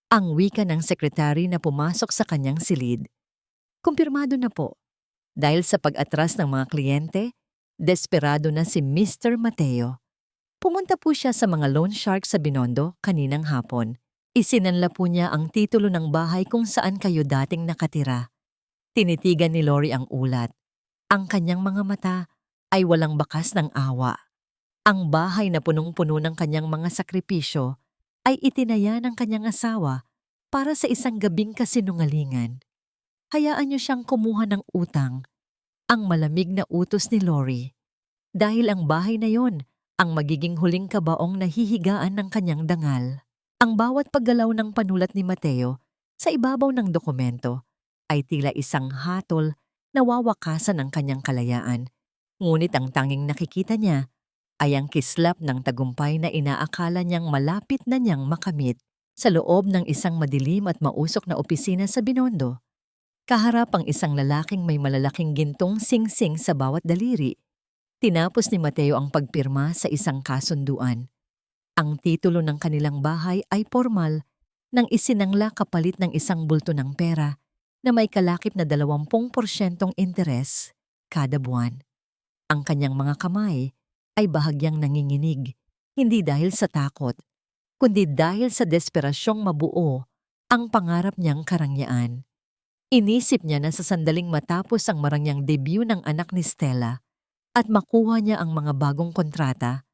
ang wika ng sekretary na pumasok sa kanyang silid. Kumpirmado na po. Dahil sa pag-atras ng mga kliyente, desperado na si Mr. Mateo. Pumunta po siya sa mga loan shark sa Binondo kaninang hapon. Isinanla po niya ang titulo ng bahay kung saan kayo dating nakatira. Tinitigan ni Lori ang ulat. Ang kanyang mga mata ay walang bakas ng awa. Ang bahay na punong-puno ng kanyang mga sakripisyo ay itinaya ng kanyang asawa para sa isang gabing kasinungalingan. Hayaan niyo siyang kumuha ng utang, ang malamig na utos ni Lori. Dahil ang bahay na yon ang magiging huling kabaong nahihigaan ng kanyang dangal. Ang bawat paggalaw ng panulat ni Mateo sa ibabaw ng dokumento ay tila isang hatol na wawakasan ng kanyang kalayaan. Ngunit ang tanging nakikita niya ay ang kislap ng tagumpay na inaakala niyang malapit na niyang makamit sa loob ng isang madilim at mausok na opisina sa Binondo. Kaharap ang isang lalaking may malalaking gintong singsing sa bawat daliri. Tinapos ni Mateo ang pagpirma sa isang kasunduan. Ang titulo ng kanilang bahay ay formal nang isinangla kapalit ng isang bulto ng pera na may kalakip na 20% interes kada buwan. Ang kanyang mga kamay ay bahagyang nanginginig, hindi dahil sa takot, kundi dahil sa desperasyong mabuo ang pangarap niyang karangyaan. Inisip niya na sa sandaling matapos ang marangyang debut ng anak ni Stella at makuha niya ang mga bagong kontrata,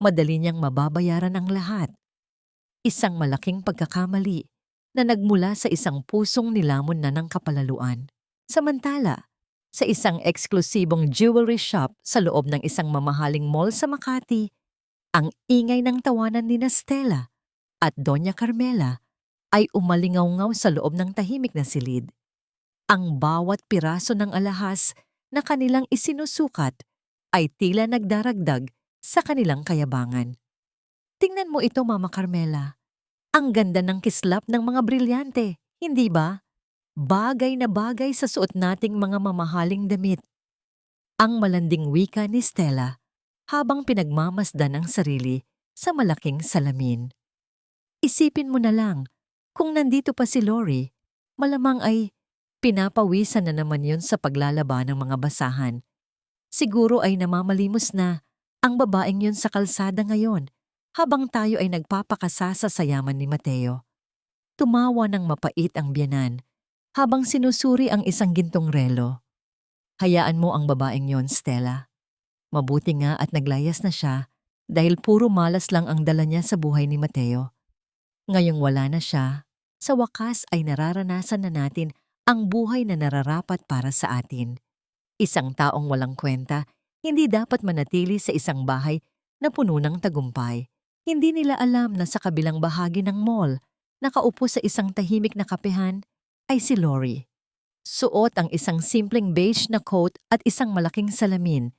madali niyang mababayaran ang lahat. Isang malaking pagkakamali na nagmula sa isang pusong nilamon na ng kapalaluan. Samantala, sa isang eksklusibong jewelry shop sa loob ng isang mamahaling mall sa Makati, ang ingay ng tawanan ni Stella at Doña Carmela ay umalingaw-ngaw sa loob ng tahimik na silid. Ang bawat piraso ng alahas na kanilang isinusukat ay tila nagdaragdag sa kanilang kayabangan. Tingnan mo ito, Mama Carmela. Ang ganda ng kislap ng mga brilyante, hindi ba? Bagay na bagay sa suot nating mga mamahaling damit. Ang malanding wika ni Stella habang pinagmamasdan ang sarili sa malaking salamin. Isipin mo na lang, kung nandito pa si Lori, malamang ay pinapawisan na naman yun sa paglalaba ng mga basahan. Siguro ay namamalimos na ang babaeng yun sa kalsada ngayon habang tayo ay nagpapakasasa sa yaman ni Mateo. Tumawa ng mapait ang biyanan habang sinusuri ang isang gintong relo. Hayaan mo ang babaeng yon, Stella. Mabuti nga at naglayas na siya dahil puro malas lang ang dala niya sa buhay ni Mateo. Ngayong wala na siya, sa wakas ay nararanasan na natin ang buhay na nararapat para sa atin. Isang taong walang kwenta, hindi dapat manatili sa isang bahay na puno ng tagumpay. Hindi nila alam na sa kabilang bahagi ng mall, nakaupo sa isang tahimik na kapehan, ay si Lori. Suot ang isang simpleng beige na coat at isang malaking salamin.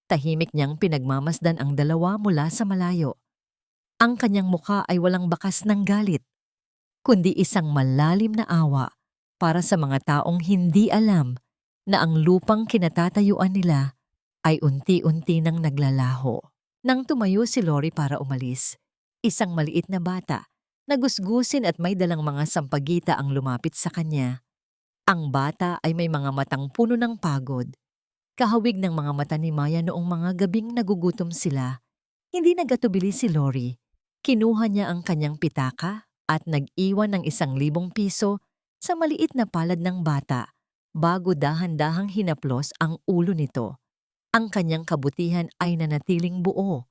Tahimik niyang pinagmamasdan ang dalawa mula sa malayo. Ang kanyang muka ay walang bakas ng galit, kundi isang malalim na awa para sa mga taong hindi alam na ang lupang kinatatayuan nila ay unti-unti nang naglalaho. Nang tumayo si Lori para umalis, isang maliit na bata, nagusgusin at may dalang mga sampagita ang lumapit sa kanya. Ang bata ay may mga matang puno ng pagod. Kahawig ng mga mata ni Maya noong mga gabing nagugutom sila. Hindi nagatubili si Lori. Kinuha niya ang kanyang pitaka at nag-iwan ng 1,000 piso sa maliit na palad ng bata bago dahan-dahang hinaplos ang ulo nito. Ang kanyang kabutihan ay nanatiling buo,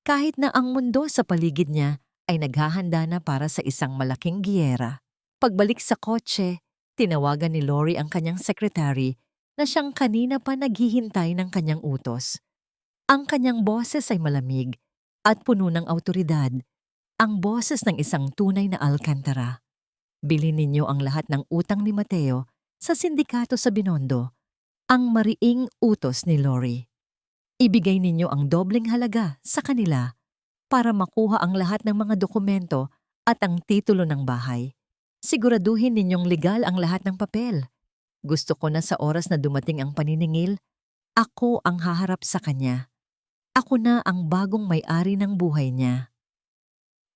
kahit na ang mundo sa paligid niya ay naghahanda na para sa isang malaking giyera. Pagbalik sa kotse, tinawagan ni Lori ang kanyang sekretary na siyang kanina pa naghihintay ng kanyang utos. Ang kanyang boses ay malamig at puno ng awtoridad, ang boses ng isang tunay na Alcantara. Bilhin ninyo ang lahat ng utang ni Mateo sa sindikato sa Binondo, ang mariing utos ni Lori. Ibigay ninyo ang dobleng halaga sa kanila para makuha ang lahat ng mga dokumento at ang titulo ng bahay. Siguraduhin ninyong legal ang lahat ng papel. Gusto ko na sa oras na dumating ang paniningil, ako ang haharap sa kanya. Ako na ang bagong may-ari ng buhay niya.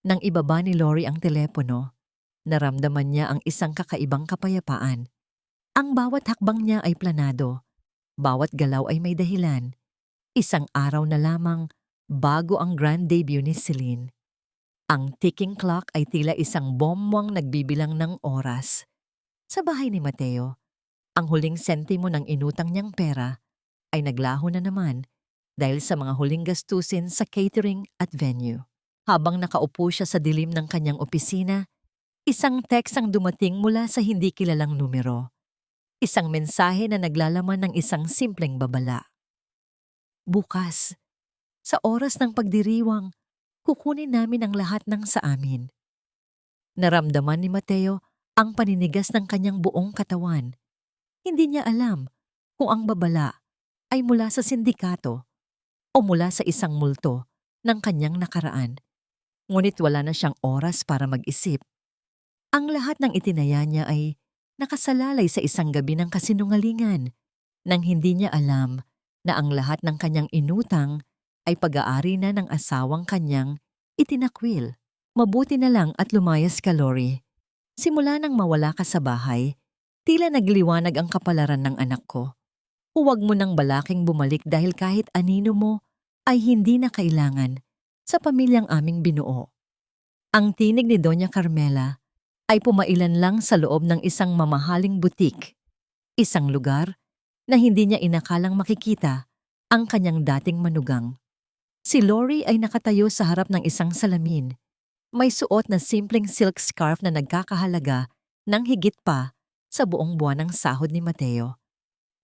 Nang ibaba ni Lori ang telepono, naramdaman niya ang isang kakaibang kapayapaan. Ang bawat hakbang niya ay planado. Bawat galaw ay may dahilan. Isang araw na lamang bago ang grand debut ni Celine. Ang ticking clock ay tila isang bomwang nagbibilang ng oras. Sa bahay ni Mateo, ang huling sentimo ng inutang niyang pera ay naglaho na naman dahil sa mga huling gastusin sa catering at venue. Habang nakaupo siya sa dilim ng kanyang opisina, isang text ang dumating mula sa hindi kilalang numero. Isang mensahe na naglalaman ng isang simpleng babala. Bukas, sa oras ng pagdiriwang, kukunin namin ang lahat ng sa amin. Naramdaman ni Mateo ang paninigas ng kanyang buong katawan. Hindi niya alam kung ang babala ay mula sa sindikato o mula sa isang multo ng kanyang nakaraan. Ngunit wala na siyang oras para mag-isip. Ang lahat ng itinaya niya ay nakasalalay sa isang gabi ng kasinungalingan nang hindi niya alam na ang lahat ng kanyang inutang ay pag-aari na ng asawang kanyang itinakwil. Mabuti na lang at lumayas ka, Lori. Simula nang mawala ka sa bahay, tila nagliwanag ang kapalaran ng anak ko. Huwag mo nang balaking bumalik dahil kahit anino mo ay hindi na kailangan sa pamilyang aming binuo. Ang tinig ni Doña Carmela ay pumailan lang sa loob ng isang mamahaling butik, isang lugar na hindi niya inakalang makikita ang kanyang dating manugang. Si Lori ay nakatayo sa harap ng isang salamin. May suot na simpleng silk scarf na nagkakahalaga ng higit pa sa buong buwan ng sahod ni Mateo.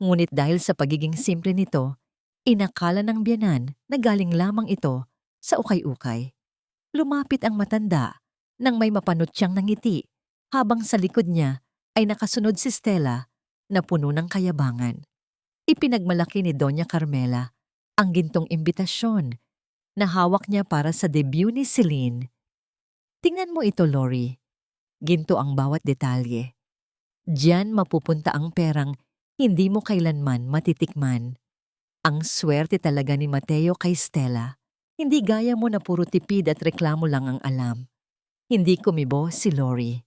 Ngunit dahil sa pagiging simple nito, inakala ng biyanan na galing lamang ito sa ukay-ukay. Lumapit ang matanda nang may mapanot siyang nangiti habang sa likod niya ay nakasunod si Stella na puno ng kayabangan. Ipinagmalaki ni Doña Carmela ang gintong imbitasyon na hawak niya para sa debut ni Celine. Tingnan mo ito, Lori. Ginto ang bawat detalye. Diyan mapupunta ang perang hindi mo kailanman matitikman. Ang swerte talaga ni Mateo kay Stella. Hindi gaya mo na puro tipid at reklamo lang ang alam. Hindi kumibo si Lori.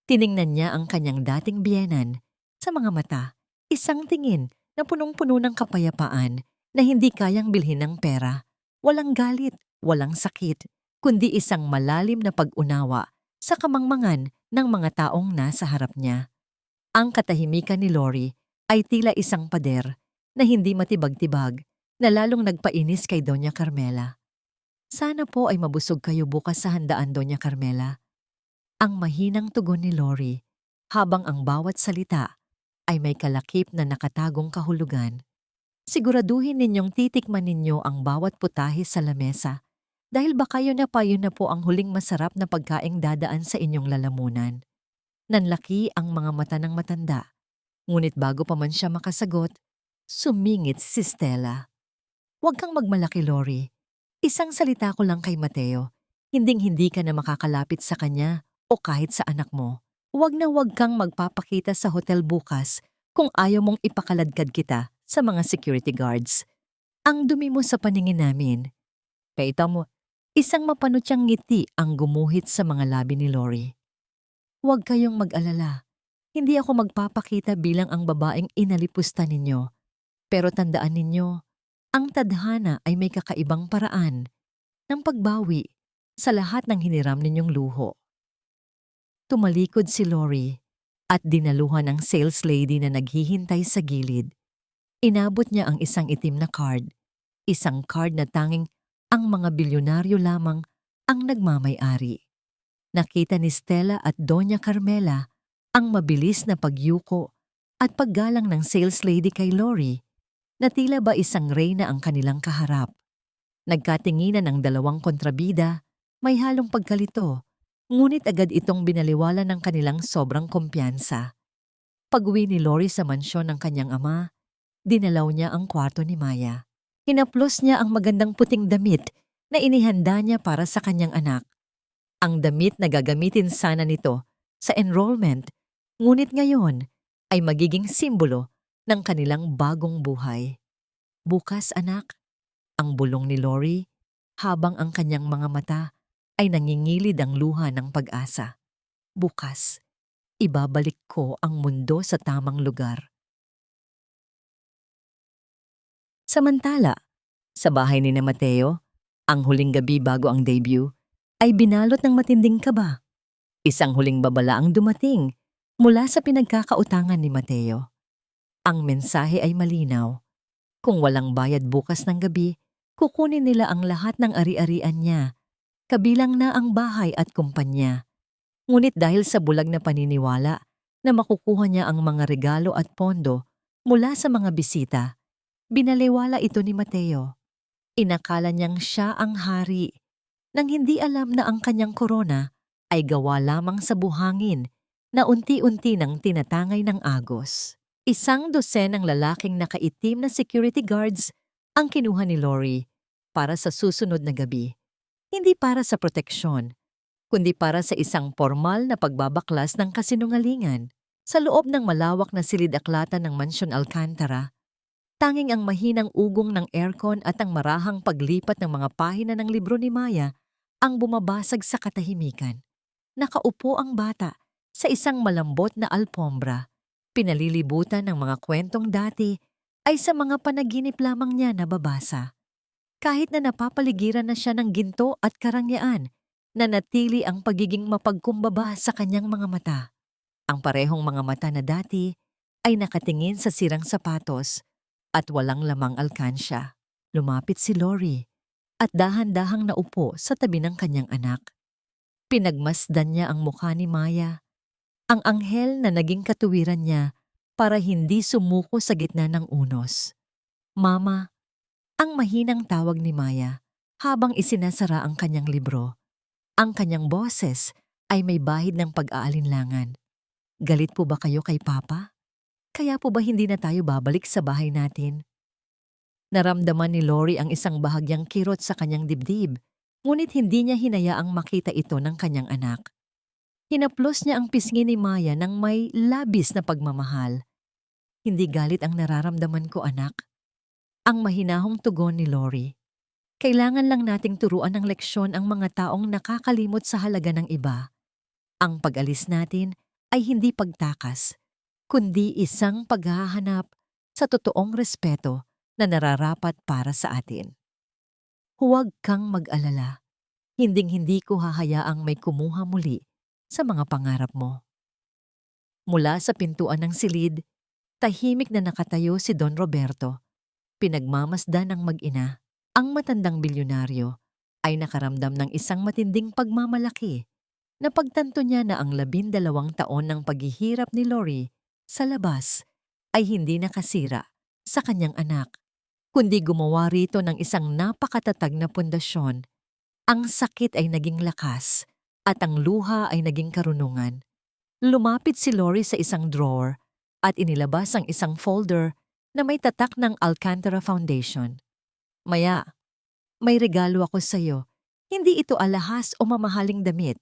Tiningnan niya ang kanyang dating biyenan. Sa mga mata, isang tingin na punong-puno ng kapayapaan na hindi kayang bilhin ng pera. Walang galit, walang sakit, kundi isang malalim na pag-unawa sa kamangmangan ng mga taong nasa harap niya. Ang katahimikan ni Lori ay tila isang pader na hindi matibag-tibag na lalong nagpainis kay Doña Carmela. Sana po ay mabusog kayo bukas sa handaan, Doña Carmela. Ang mahinang tugon ni Lori habang ang bawat salita ay may kalakip na nakatagong kahulugan. Siguraduhin ninyong titikman ninyo ang bawat putahe sa lamesa dahil baka yun na po ang huling masarap na pagkaing dadaan sa inyong lalamunan. Nanlaki ang mga mata ng matanda, ngunit bago pa man siya makasagot, sumingit si Stella. Huwag kang magmalaki, Lori. Isang salita ko lang kay Mateo, hinding-hindi ka na makakalapit sa kanya o kahit sa anak mo. Huwag na huwag kang magpapakita sa hotel bukas kung ayaw mong ipakaladkad kita sa mga security guards. Ang dumi mo sa paningin namin. Kaita mo, isang mapanutyang ngiti ang gumuhit sa mga labi ni Lori. Huwag kayong mag-alala. Hindi ako magpapakita bilang ang babaeng inalipusta ninyo. Pero tandaan ninyo, ang tadhana ay may kakaibang paraan ng pagbawi sa lahat ng hiniram ninyong luho. Tumalikod si Lori at dinaluhan ng sales lady na naghihintay sa gilid. Inabot niya ang isang itim na card, isang card na tanging ang mga bilyonaryo lamang ang nagmamay-ari. Nakita ni Stella at Doña Carmela ang mabilis na pagyuko at paggalang ng sales lady kay Lori na tila ba isang reyna ang kanilang kaharap. Nagkatinginan ng dalawang kontrabida, may halong pagkalito, ngunit agad itong binaliwala ng kanilang sobrang kumpiyansa. Pag-uwi ni Lori sa mansyon ng kanyang ama, dinalaw niya ang kwarto ni Maya. Hinaplos niya ang magandang puting damit na inihanda niya para sa kanyang anak. Ang damit na gagamitin sana nito sa enrollment, ngunit ngayon ay magiging simbolo ng kanilang bagong buhay. Bukas, anak, ang bulong ni Lori habang ang kanyang mga mata ay nangingilid ang luha ng pag-asa. Bukas, ibabalik ko ang mundo sa tamang lugar. Samantala, sa bahay ni Mateo, ang huling gabi bago ang debut, ay binalot ng matinding kaba. Isang huling babala ang dumating mula sa pinagkakautangan ni Mateo. Ang mensahe ay malinaw. Kung walang bayad bukas ng gabi, kukunin nila ang lahat ng ari-arian niya, kabilang na ang bahay at kumpanya. Ngunit dahil sa bulag na paniniwala na makukuha niya ang mga regalo at pondo mula sa mga bisita, binaliwala ito ni Mateo. Inakala niyang siya ang hari, nang hindi alam na ang kanyang korona ay gawa lamang sa buhangin na unti-unti nang tinatangay ng agos. Isang dosenang lalaking nakaitim na security guards ang kinuha ni Lori para sa susunod na gabi. Hindi para sa proteksyon, kundi para sa isang formal na pagbabaklas ng kasinungalingan. Sa loob ng malawak na silid-aklatan ng Mansyon Alcantara, tanging ang mahinang ugong ng aircon at ang marahang paglipat ng mga pahina ng libro ni Maya ang bumabasag sa katahimikan. Nakaupo ang bata sa isang malambot na alpombra. Pinalilibutan ng mga kwentong dati ay sa mga panaginip lamang niya nababasa. Kahit na napapaligiran na siya ng ginto at karangyaan, nanatili ang pagiging mapagkumbaba sa kanyang mga mata. Ang parehong mga mata na dati ay nakatingin sa sirang sapatos at walang lamang alkansya. Lumapit si Lori at dahan-dahang naupo sa tabi ng kanyang anak. Pinagmasdan niya ang mukha ni Maya, ang anghel na naging katuwiran niya para hindi sumuko sa gitna ng unos. Mama, ang mahinang tawag ni Maya habang isinasara ang kanyang libro. Ang kanyang boses ay may bahid ng pag-aalinlangan. Galit po ba kayo kay Papa? Kaya po ba hindi na tayo babalik sa bahay natin? Naramdaman ni Lori ang isang bahagyang kirot sa kanyang dibdib, ngunit hindi niya hinayaang makita ito ng kanyang anak. Hinaplos niya ang pisngi ni Maya ng may labis na pagmamahal. Hindi galit ang nararamdaman ko, anak. Ang mahinahong tugon ni Lori. Kailangan lang nating turuan ng leksyon ang mga taong nakakalimot sa halaga ng iba. Ang pag-alis natin ay hindi pagtakas, kundi isang paghahanap sa totoong respeto na nararapat para sa atin. Huwag kang mag-alala. Hinding-hindi ko hahayaang may kumuha muli sa mga pangarap mo. Mula sa pintuan ng silid, tahimik na nakatayo si Don Roberto. Pinagmamasdan ng mag-ina. Ang matandang bilyonaryo ay nakaramdam ng isang matinding pagmamalaki na pagtanto niya na ang 12 taon ng paghihirap ni Lori sa labas ay hindi nakasira sa kanyang anak, kundi gumawa rito ng isang napakatatag na pundasyon. Ang sakit ay naging lakas at ang luha ay naging karunungan. Lumapit si Lori sa isang drawer at inilabas ang isang folder na may tatak ng Alcantara Foundation. Maya, may regalo ako sa iyo. Hindi ito alahas o mamahaling damit.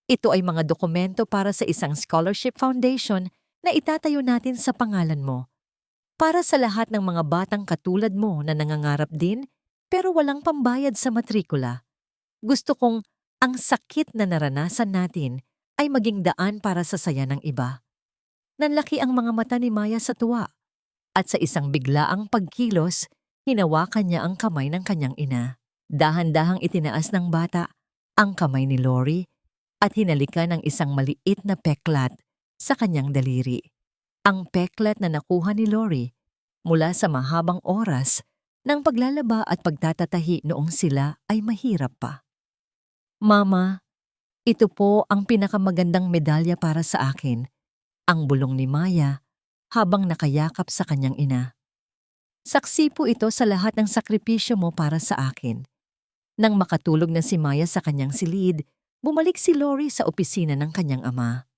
Ito ay mga dokumento para sa isang scholarship foundation na itatayo natin sa pangalan mo. Para sa lahat ng mga batang katulad mo na nangangarap din pero walang pambayad sa matrikula. Gusto kong ang sakit na naranasan natin ay maging daan para sa saya ng iba. Nanlaki ang mga mata ni Maya sa tuwa at sa isang biglaang pagkilos, hinawakan niya ang kamay ng kanyang ina. Dahan-dahang itinaas ng bata ang kamay ni Lori at hinalikan ng isang maliit na peklat sa kanyang daliri. Ang peklat na nakuha ni Lori mula sa mahabang oras ng paglalaba at pagtatatahi noong sila ay mahirap pa. Mama, ito po ang pinakamagandang medalya para sa akin, ang bulong ni Maya habang nakayakap sa kanyang ina. Saksi po ito sa lahat ng sakripisyo mo para sa akin. Nang makatulog na si Maya sa kanyang silid, bumalik si Lori sa opisina ng kanyang ama.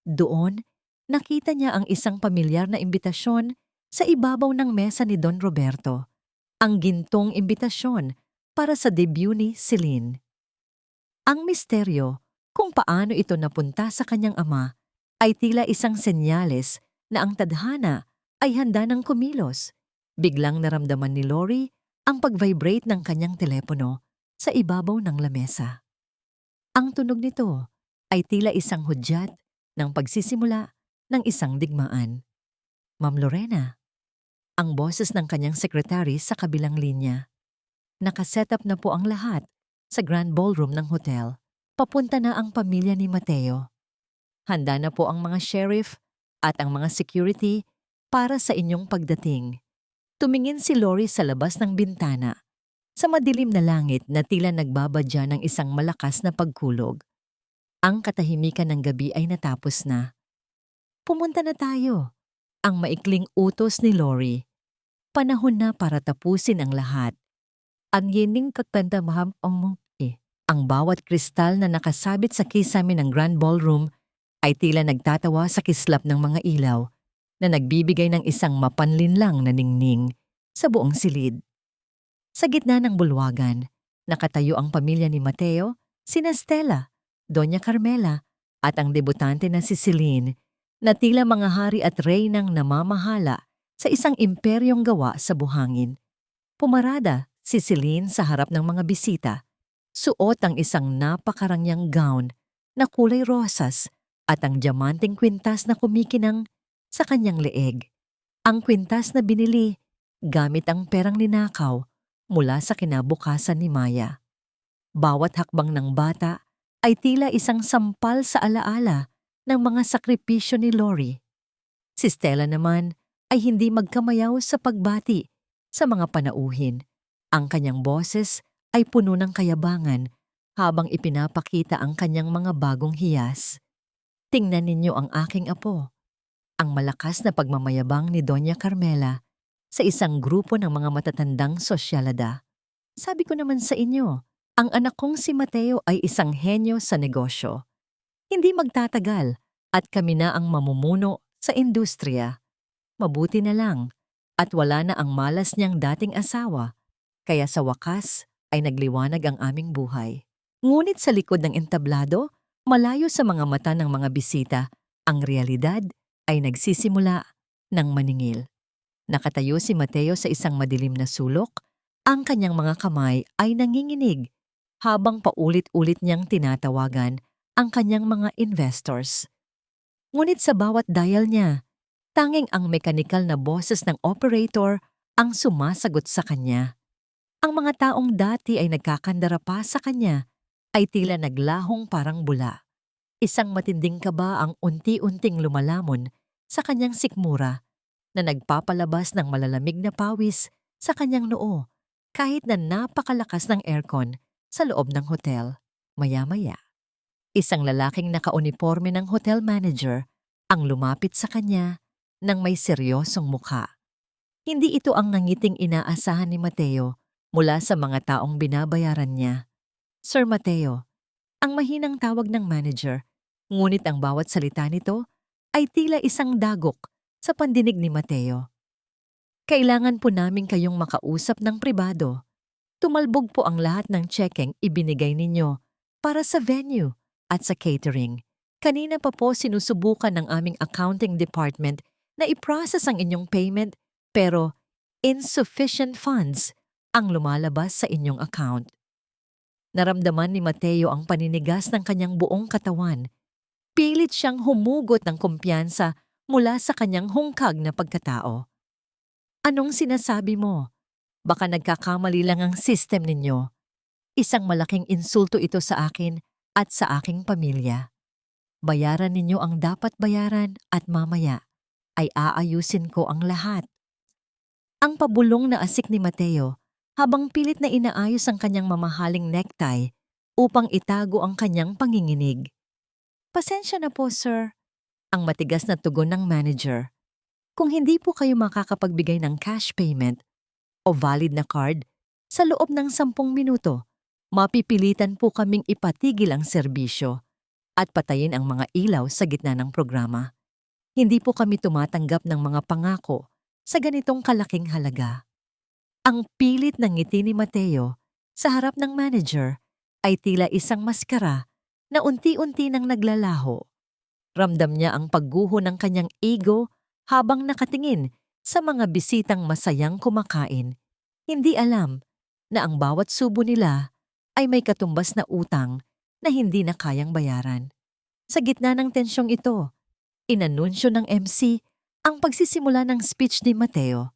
Doon, nakita niya ang isang pamilyar na imbitasyon sa ibabaw ng mesa ni Don Roberto, ang gintong imbitasyon para sa debut ni Celine. Ang misteryo kung paano ito napunta sa kanyang ama ay tila isang senyales na ang tadhana ay handa ng kumilos. Biglang naramdaman ni Lori ang pag-vibrate ng kanyang telepono sa ibabaw ng lamesa. Ang tunog nito ay tila isang hudyat ng pagsisimula ng isang digmaan. Ma'am Lorena, ang boses ng kanyang sekretary sa kabilang linya. Nakaset up na po ang lahat sa Grand Ballroom ng hotel. Papunta na ang pamilya ni Mateo. Handa na po ang mga sheriff at ang mga security para sa inyong pagdating. Tumingin si Lori sa labas ng bintana, sa madilim na langit na tila nagbabadya ng isang malakas na pagkulog. Ang katahimikan ng gabi ay natapos na. Pumunta na tayo. Ang maikling utos ni Lori. Panahon na para tapusin ang lahat. Ang yening katantamaham ang bawat kristal na nakasabit sa kisame ng Grand Ballroom ay tila nagtatawa sa kislap ng mga ilaw na nagbibigay ng isang mapanlinlang na ningning sa buong silid. Sa gitna ng bulwagan, nakatayo ang pamilya ni Mateo, sina Stella, Doña Carmela at ang debutante na si Celine na tila mga hari at reynang namamahala sa isang imperyong gawa sa buhangin. Pumarada si Celine sa harap ng mga bisita, suot ang isang napakarangyang gown na kulay rosas at ang diamanteng kwintas na kumikinang sa kanyang leeg. Ang kwintas na binili gamit ang perang ninakaw mula sa kinabukasan ni Maya. Bawat hakbang ng bata ay tila isang sampal sa alaala ng mga sakripisyo ni Lori. Si Stella naman ay hindi magkamayaw sa pagbati sa mga panauhin. Ang kanyang boses ay puno ng kayabangan habang ipinapakita ang kanyang mga bagong hiyas. Tingnan ninyo ang aking apo. Ang malakas na pagmamayabang ni Doña Carmela sa isang grupo ng mga matatandang sosyalada. Sabi ko naman sa inyo, ang anak kong si Mateo ay isang henyo sa negosyo. Hindi magtatagal at kami na ang mamumuno sa industriya. Mabuti na lang at wala na ang malas niyang dating asawa, kaya sa wakas ay nagliwanag ang aming buhay. Ngunit sa likod ng entablado, malayo sa mga mata ng mga bisita, ang realidad ay nagsisimula ng maningil. Nakatayo si Mateo sa isang madilim na sulok. Ang kanyang mga kamay ay nanginginig habang paulit-ulit niyang tinatawagan ang kanyang mga investors. Ngunit sa bawat dial niya, tanging ang mekanikal na boses ng operator ang sumasagot sa kanya. Ang mga taong dati ay nagkakandara pa sa kanya ay tila naglahong parang bula. Isang matinding kaba ang unti-unting lumalamon sa kanyang sikmura na nagpapalabas ng malalamig na pawis sa kanyang noo kahit na napakalakas ng aircon sa loob ng hotel. Maya-maya, isang lalaking nakauniforme ng hotel manager ang lumapit sa kanya ng may seryosong mukha. Hindi ito ang nangiting inaasahan ni Mateo mula sa mga taong binabayaran niya. Sir Mateo, ang mahinang tawag ng manager, ngunit ang bawat salita nito ay tila isang dagok sa pandinig ni Mateo. Kailangan po namin kayong makausap ng pribado. Tumalbog po ang lahat ng checkeng ibinigay ninyo para sa venue at sa catering. Kanina pa po sinusubukan ng aming accounting department na i-process ang inyong payment pero insufficient funds ang lumalabas sa inyong account. Naramdaman ni Mateo ang paninigas ng kanyang buong katawan. Pilit siyang humugot ng kumpiyansa mula sa kanyang hungkag na pagkatao. Anong sinasabi mo? Baka nagkakamali lang ang system ninyo. Isang malaking insulto ito sa akin at sa aking pamilya. Bayaran ninyo ang dapat bayaran at mamaya ay aayusin ko ang lahat. Ang pabulong na asik ni Mateo habang pilit na inaayos ang kanyang mamahaling necktie upang itago ang kanyang panginginig. Pasensya na po, sir. Ang matigas na tugon ng manager. Kung hindi po kayo makakapagbigay ng cash payment o valid na card sa loob ng 10 minuto, mapipilitan po kaming ipatigil ang serbisyo at patayin ang mga ilaw sa gitna ng programa. Hindi po kami tumatanggap ng mga pangako sa ganitong kalaking halaga. Ang pilit ng ngiti ni Mateo sa harap ng manager ay tila isang maskara na unti-unti nang naglalaho. Ramdam niya ang pagguho ng kanyang ego habang nakatingin sa mga bisitang masayang kumakain. Hindi alam na ang bawat subo nila ay may katumbas na utang na hindi na kayang bayaran. Sa gitna ng tensyong ito, inanunsyo ng MC ang pagsisimula ng speech ni Mateo.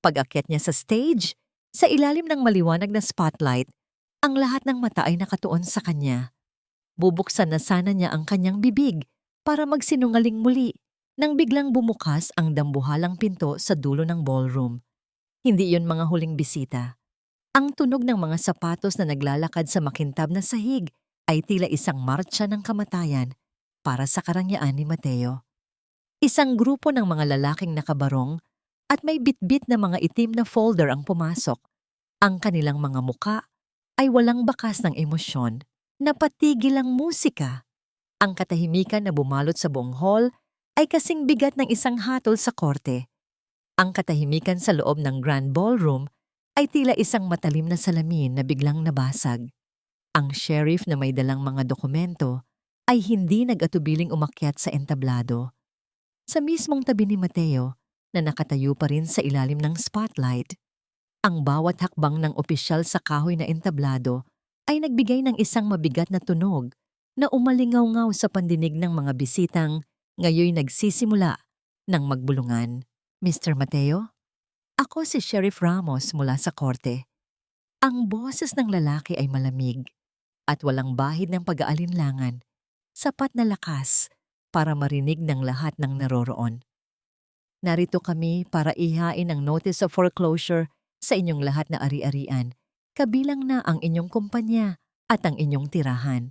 Pag-akyat niya sa stage, sa ilalim ng maliwanag na spotlight, ang lahat ng mata ay nakatuon sa kanya. Bubuksan na sana niya ang kanyang bibig para magsinungaling muli nang biglang bumukas ang dambuhalang pinto sa dulo ng ballroom. Hindi iyon mga huling bisita. Ang tunog ng mga sapatos na naglalakad sa makintab na sahig ay tila isang martsa ng kamatayan para sa karangyaan ni Mateo. Isang grupo ng mga lalaking nakabarong at may bitbit na mga itim na folder ang pumasok. Ang kanilang mga muka ay walang bakas ng emosyon. Napatigil ang musika. Ang katahimikan na bumalot sa buong hall ay kasing bigat ng isang hatol sa korte. Ang katahimikan sa loob ng grand ballroom ay tila isang matalim na salamin na biglang nabasag. Ang sheriff na may dalang mga dokumento ay hindi nag-atubiling umakyat sa entablado. Sa mismong tabi ni Mateo, na nakatayo pa rin sa ilalim ng spotlight, ang bawat hakbang ng opisyal sa kahoy na entablado ay nagbigay ng isang mabigat na tunog na umalingaw-ngaw sa pandinig ng mga bisitang ngayoy nagsisimula ng magbulungan. Mr. Mateo? Ako si Sheriff Ramos mula sa korte. Ang boses ng lalaki ay malamig at walang bahid ng pag-aalinlangan, sapat na lakas para marinig ng lahat ng naroroon. Narito kami para ihain ang notice of foreclosure sa inyong lahat na ari-arian, kabilang na ang inyong kumpanya at ang inyong tirahan.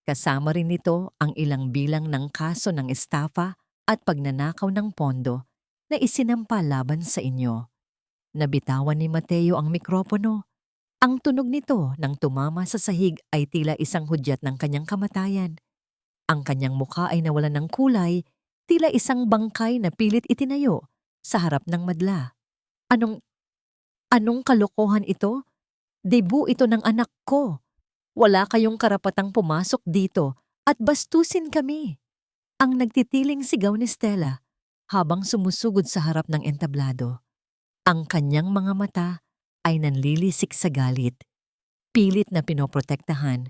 Kasama rin nito ang ilang bilang ng kaso ng estafa at pagnanakaw ng pondo na isinampa laban sa inyo. Nabitawan ni Mateo ang mikropono. Ang tunog nito nang tumama sa sahig ay tila isang hudyat ng kanyang kamatayan. Ang kanyang mukha ay nawalan ng kulay, tila isang bangkay na pilit itinayo sa harap ng madla. Anong kalokohan ito? Debut ito ng anak ko. Wala kayong karapatang pumasok dito at bastusin kami. Ang nagtitiling sigaw ni Stella habang sumusugod sa harap ng entablado. Ang kanyang mga mata ay nanlilisik sa galit, pilit na pinoprotektahan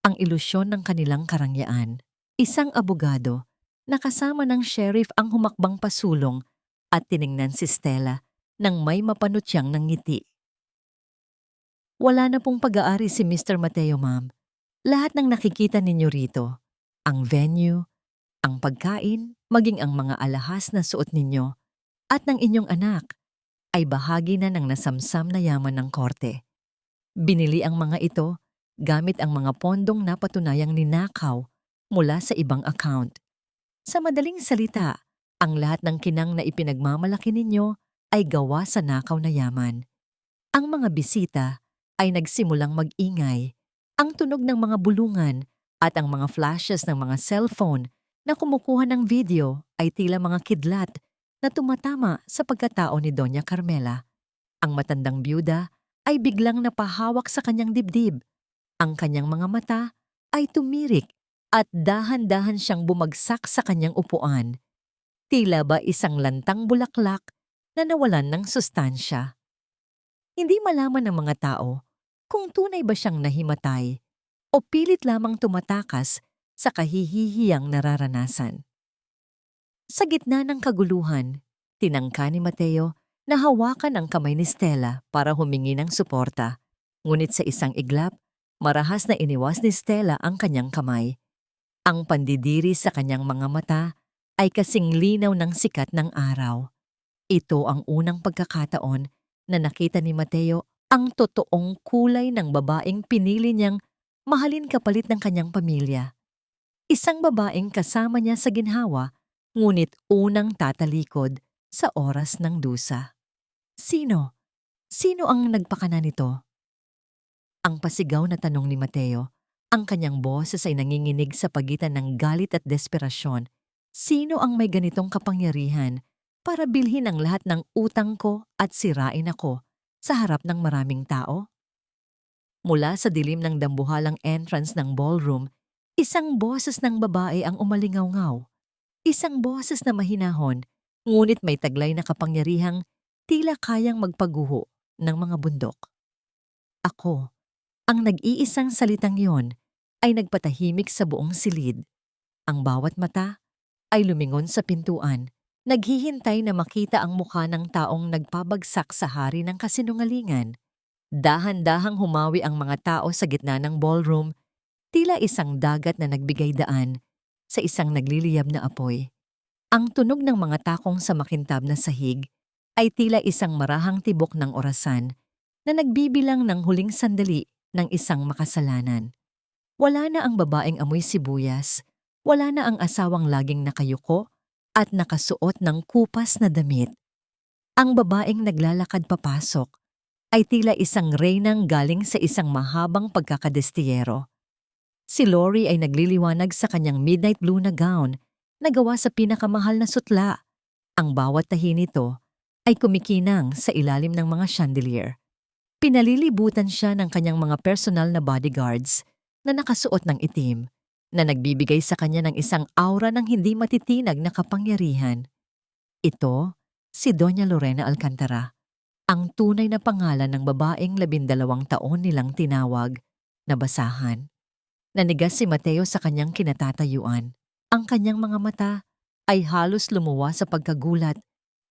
ang ilusyon ng kanilang karangyaan. Isang abogado na kasama ng sheriff ang humakbang pasulong at tiningnan si Stella nang may mapanutyang ng ngiti. Wala na pong pag-aari si Mr. Mateo, ma'am. Lahat ng nakikita ninyo rito, ang venue, ang pagkain, maging ang mga alahas na suot ninyo at ng inyong anak ay bahagi na ng nasamsam na yaman ng korte. Binili ang mga ito gamit ang mga pondong napatunayang ninakaw mula sa ibang account. Sa madaling salita, ang lahat ng kinang na ipinagmamalaki ninyo ay gawa sa nakaw na yaman. Ang mga bisita ay nagsimulang mag-ingay. Ang tunog ng mga bulungan at ang mga flashes ng mga cellphone na kumukuha ng video ay tila mga kidlat na tumatama sa pagkatao ni Doña Carmela. Ang matandang byuda ay biglang napahawak sa kanyang dibdib. Ang kanyang mga mata ay tumirik at dahan-dahan siyang bumagsak sa kanyang upuan. Tila ba isang lantang bulaklak na nawalan ng sustansya. Hindi malaman ng mga tao kung tunay ba siyang nahimatay o pilit lamang tumatakas sa kahihihiyang nararanasan. Sa gitna ng kaguluhan, tinangka ni Mateo na hawakan ang kamay ni Stella para humingi ng suporta. Ngunit sa isang iglap, marahas na iniwas ni Stella ang kanyang kamay. Ang pandidiri sa kanyang mga mata ay kasing linaw ng sikat ng araw. Ito ang unang pagkakataon na nakita ni Mateo ang totoong kulay ng babaeng pinili niyang mahalin kapalit ng kanyang pamilya. Isang babaeng kasama niya sa ginhawa, ngunit unang tatalikod sa oras ng dusa. Sino? Sino ang nagpakana nito? Ang pasigaw na tanong ni Mateo. Ang kanyang boses ay nanginginig sa pagitan ng galit at desperasyon. Sino ang may ganitong kapangyarihan para bilhin ang lahat ng utang ko at sirain ako sa harap ng maraming tao? Mula sa dilim ng dambuhalang entrance ng ballroom, isang boses ng babae ang umalingaw-ngaw. Isang boses na mahinahon, ngunit may taglay na kapangyarihang tila kayang magpaguho ng mga bundok. Ako, ang nag-iisang salitang yon, ay nagpatahimik sa buong silid. Ang bawat mata ay lumingon sa pintuan, naghihintay na makita ang mukha ng taong nagpabagsak sa hari ng kasinungalingan. Dahan-dahang humawi ang mga tao sa gitna ng ballroom, tila isang dagat na nagbigay daan sa isang nagliliyab na apoy. Ang tunog ng mga takong sa makintab na sahig ay tila isang marahang tibok ng orasan na nagbibilang ng huling sandali ng isang makasalanan. Wala na ang babaeng amoy sibuyas, wala na ang asawang laging nakayuko at nakasuot ng kupas na damit. Ang babaeng naglalakad papasok ay tila isang reynang galing sa isang mahabang pagkakadestiyero. Si Lori ay nagliliwanag sa kanyang midnight blue na gown na gawa sa pinakamahal na sutla. Ang bawat tahi nito ay kumikinang sa ilalim ng mga chandelier. Pinalilibutan siya ng kanyang mga personal na bodyguards na nakasuot ng itim, na nagbibigay sa kanya ng isang aura ng hindi matitinag na kapangyarihan. Ito, si Doña Lorena Alcantara, ang tunay na pangalan ng babaeng 12 taon nilang tinawag na basahan. Nanigas si Mateo sa kanyang kinatatayuan. Ang kanyang mga mata ay halos lumuwa sa pagkagulat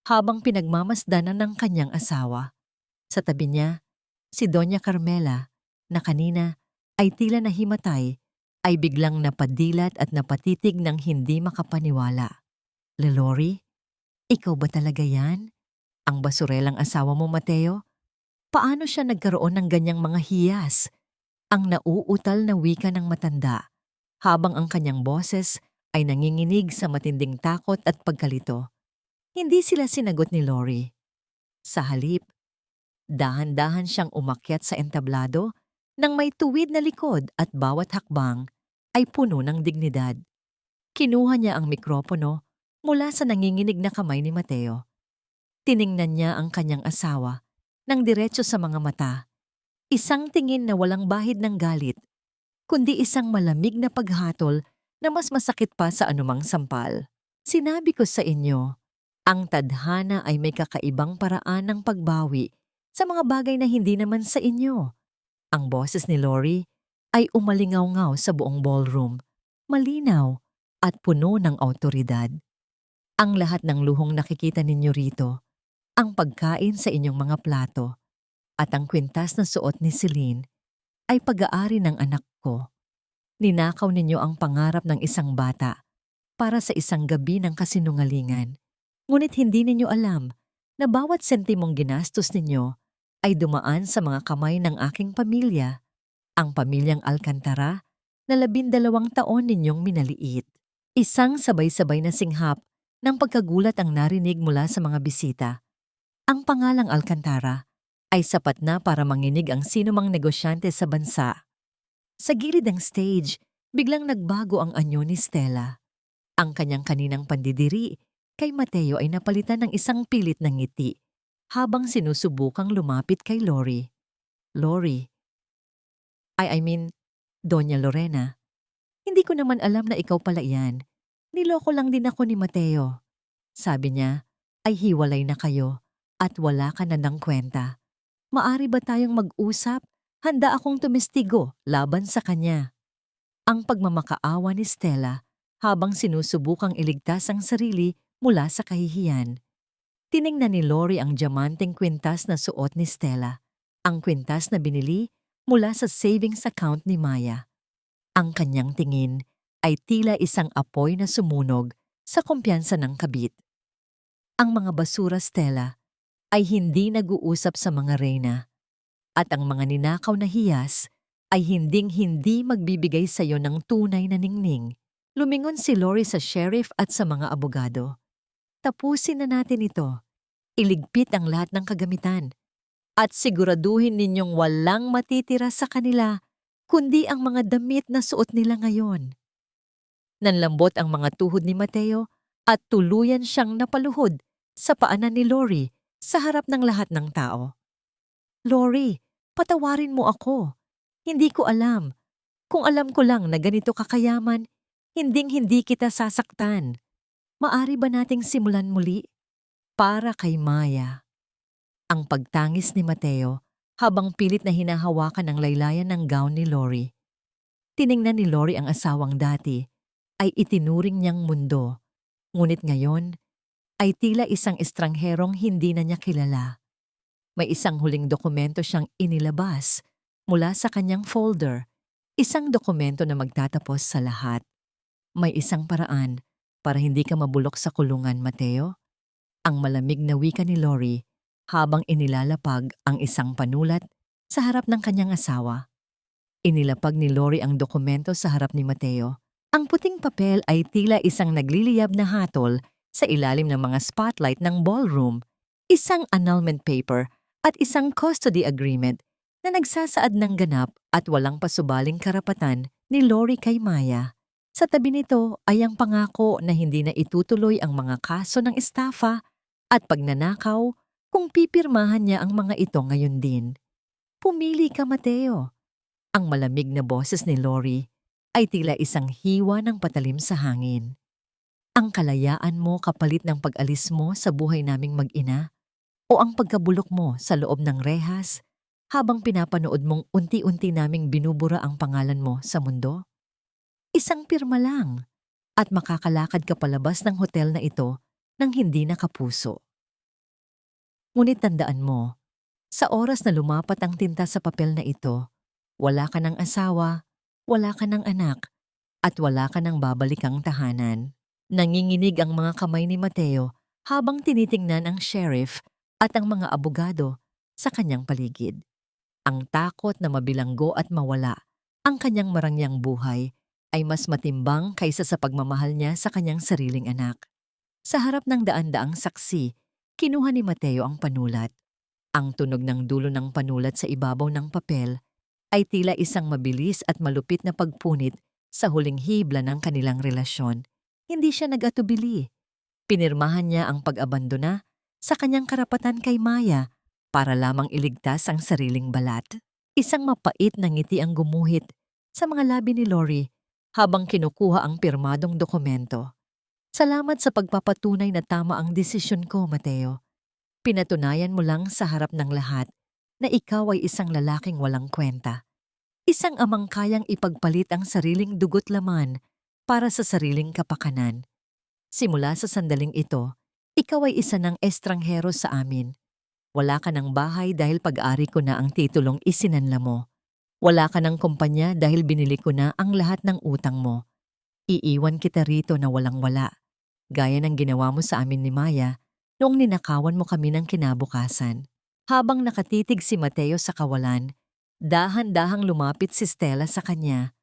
habang pinagmamasdanan ng kanyang asawa. Sa tabi niya, si Doña Carmela, na kanina ay tila nahimatay, ay biglang napadilat at napatitig ng hindi makapaniwala. Lelori, ikaw ba talaga yan? Ang basurelang asawa mo, Mateo? Paano siya nagkaroon ng ganyang mga hiyas? Ang nauutal na wika ng matanda, habang ang kanyang boses ay nanginginig sa matinding takot at pagkalito. Hindi sila sinagot ni Lori. Sa halip, dahan-dahan siyang umakyat sa entablado nang may tuwid na likod at bawat hakbang ay puno ng dignidad. Kinuha niya ang mikropono mula sa nanginginig na kamay ni Mateo. Tiningnan niya ang kanyang asawa nang diretso sa mga mata. Isang tingin na walang bahid ng galit, kundi isang malamig na paghatol na mas masakit pa sa anumang sampal. Sinabi ko sa inyo, Ang tadhana ay may kakaibang paraan ng pagbawi sa mga bagay na hindi naman sa inyo. Ang boses ni Lori ay umalingaw-ngaw sa buong ballroom, malinaw at puno ng awtoridad. Ang lahat ng luhong nakikita ninyo rito, ang pagkain sa inyong mga plato, at ang kwintas na suot ni Celine ay pag-aari ng anak ko. Ninakaw ninyo ang pangarap ng isang bata para sa isang gabi ng kasinungalingan. Ngunit hindi ninyo alam na bawat sentimong ginastos ninyo ay dumaan sa mga kamay ng aking pamilya, ang pamilyang Alcantara na 12 taon ninyong minaliit. Isang sabay-sabay na singhap ng pagkagulat ang narinig mula sa mga bisita. Ang pangalang Alcantara ay sapat na para manginig ang sinumang negosyante sa bansa. Sa gilid ng stage, biglang nagbago ang anyo ni Stella. Ang kanyang kaninang pandidiri kay Mateo ay napalitan ng isang pilit na ngiti habang sinusubukang lumapit kay Lori. Lori, I mean, Doña Lorena, hindi ko naman alam na ikaw pala iyan. Niloko lang din ako ni Mateo. Sabi niya, ay hiwalay na kayo at wala ka na ng kwenta. Maari ba tayong mag-usap? Handa akong tumestigo laban sa kanya. Ang pagmamakaawa ni Stella habang sinusubukang iligtas ang sarili mula sa kahihiyan. Tiningnan ni Lori ang diamanteng kwintas na suot ni Stella, ang kwintas na binili mula sa savings account ni Maya. Ang kanyang tingin ay tila isang apoy na sumunog sa kumpiyansa ng kabit. Ang mga basura, Stella, ay hindi nag-uusap sa mga reyna, at ang mga ninakaw na hiyas ay hinding-hindi magbibigay sa iyo ng tunay na ningning. Lumingon si Lori sa sheriff at sa mga abogado. Tapusin na natin ito. Iligpit ang lahat ng kagamitan. At siguraduhin ninyong walang matitira sa kanila, kundi ang mga damit na suot nila ngayon. Nanlambot ang mga tuhod ni Mateo at tuluyan siyang napaluhod sa paanan ni Lori sa harap ng lahat ng tao. Lori, patawarin mo ako. Hindi ko alam. Kung alam ko lang na ganito kakayaman, hinding-hindi kita sasaktan. Maari ba nating simulan muli? Para kay Maya. Ang pagtangis ni Mateo habang pilit na hinahawakan ng laylayan ng gown ni Lori. Tiningnan ni Lori ang asawang dati ay itinuring niyang mundo, ngunit ngayon ay tila isang estrangherong hindi na niya kilala. May isang huling dokumento siyang inilabas mula sa kanyang folder, isang dokumento na magtatapos sa lahat. May isang paraan para hindi ka mabulok sa kulungan, Mateo. Ang malamig na wika ni Lori habang inilalapag ang isang panulat sa harap ng kanyang asawa. Inilapag ni Lori ang dokumento sa harap ni Mateo. Ang puting papel ay tila isang nagliliyab na hatol sa ilalim ng mga spotlight ng ballroom, isang annulment paper at isang custody agreement na nagsasaad ng ganap at walang pasubaling karapatan ni Lori kay Maya. Sa tabi nito ay ang pangako na hindi na itutuloy ang mga kaso ng estafa at pagnanakaw kung pipirmahan niya ang mga ito ngayon din. Pumili ka, Mateo. Ang malamig na boses ni Lori ay tila isang hiwa ng patalim sa hangin. Ang kalayaan mo kapalit ng pag-alis mo sa buhay naming mag-ina o ang pagkabulok mo sa loob ng rehas habang pinapanood mong unti-unti naming binubura ang pangalan mo sa mundo? Isang pirma lang at makakalakad ka palabas ng hotel na ito nang hindi nakapuso. Ngunit tandaan mo, sa oras na lumapat ang tinta sa papel na ito, wala ka ng asawa, wala ka ng anak, at wala ka ng babalikang tahanan. Nanginginig ang mga kamay ni Mateo habang tinitingnan ang sheriff at ang mga abogado sa kanyang paligid. Ang takot na mabilanggo at mawala ang kanyang marangyang buhay ay mas matimbang kaysa sa pagmamahal niya sa kanyang sariling anak. Sa harap ng daan-daang saksi, kinuha ni Mateo ang panulat. Ang tunog ng dulo ng panulat sa ibabaw ng papel ay tila isang mabilis at malupit na pagpunit sa huling hibla ng kanilang relasyon. Hindi siya nag-atubili. Pinirmahan niya ang pag-abandona sa kanyang karapatan kay Maya para lamang iligtas ang sariling balat. Isang mapait na ngiti ang gumuhit sa mga labi ni Lori habang kinukuha ang pirmadong dokumento. Salamat sa pagpapatunay na tama ang desisyon ko, Mateo. Pinatunayan mo lang sa harap ng lahat na ikaw ay isang lalaking walang kwenta. Isang amang kayang ipagpalit ang sariling dugo't laman para sa sariling kapakanan. Simula sa sandaling ito, ikaw ay isa ng estranghero sa amin. Wala ka ng bahay dahil pag-ari ko na ang titulong isinanla mo. Wala ka ng kumpanya dahil binili ko na ang lahat ng utang mo. Iiwan kita rito na walang-wala, gaya ng ginawa mo sa amin ni Maya noong ninakawan mo kami ng kinabukasan. Habang nakatitig si Mateo sa kawalan, dahan-dahang lumapit si Stella sa kanya.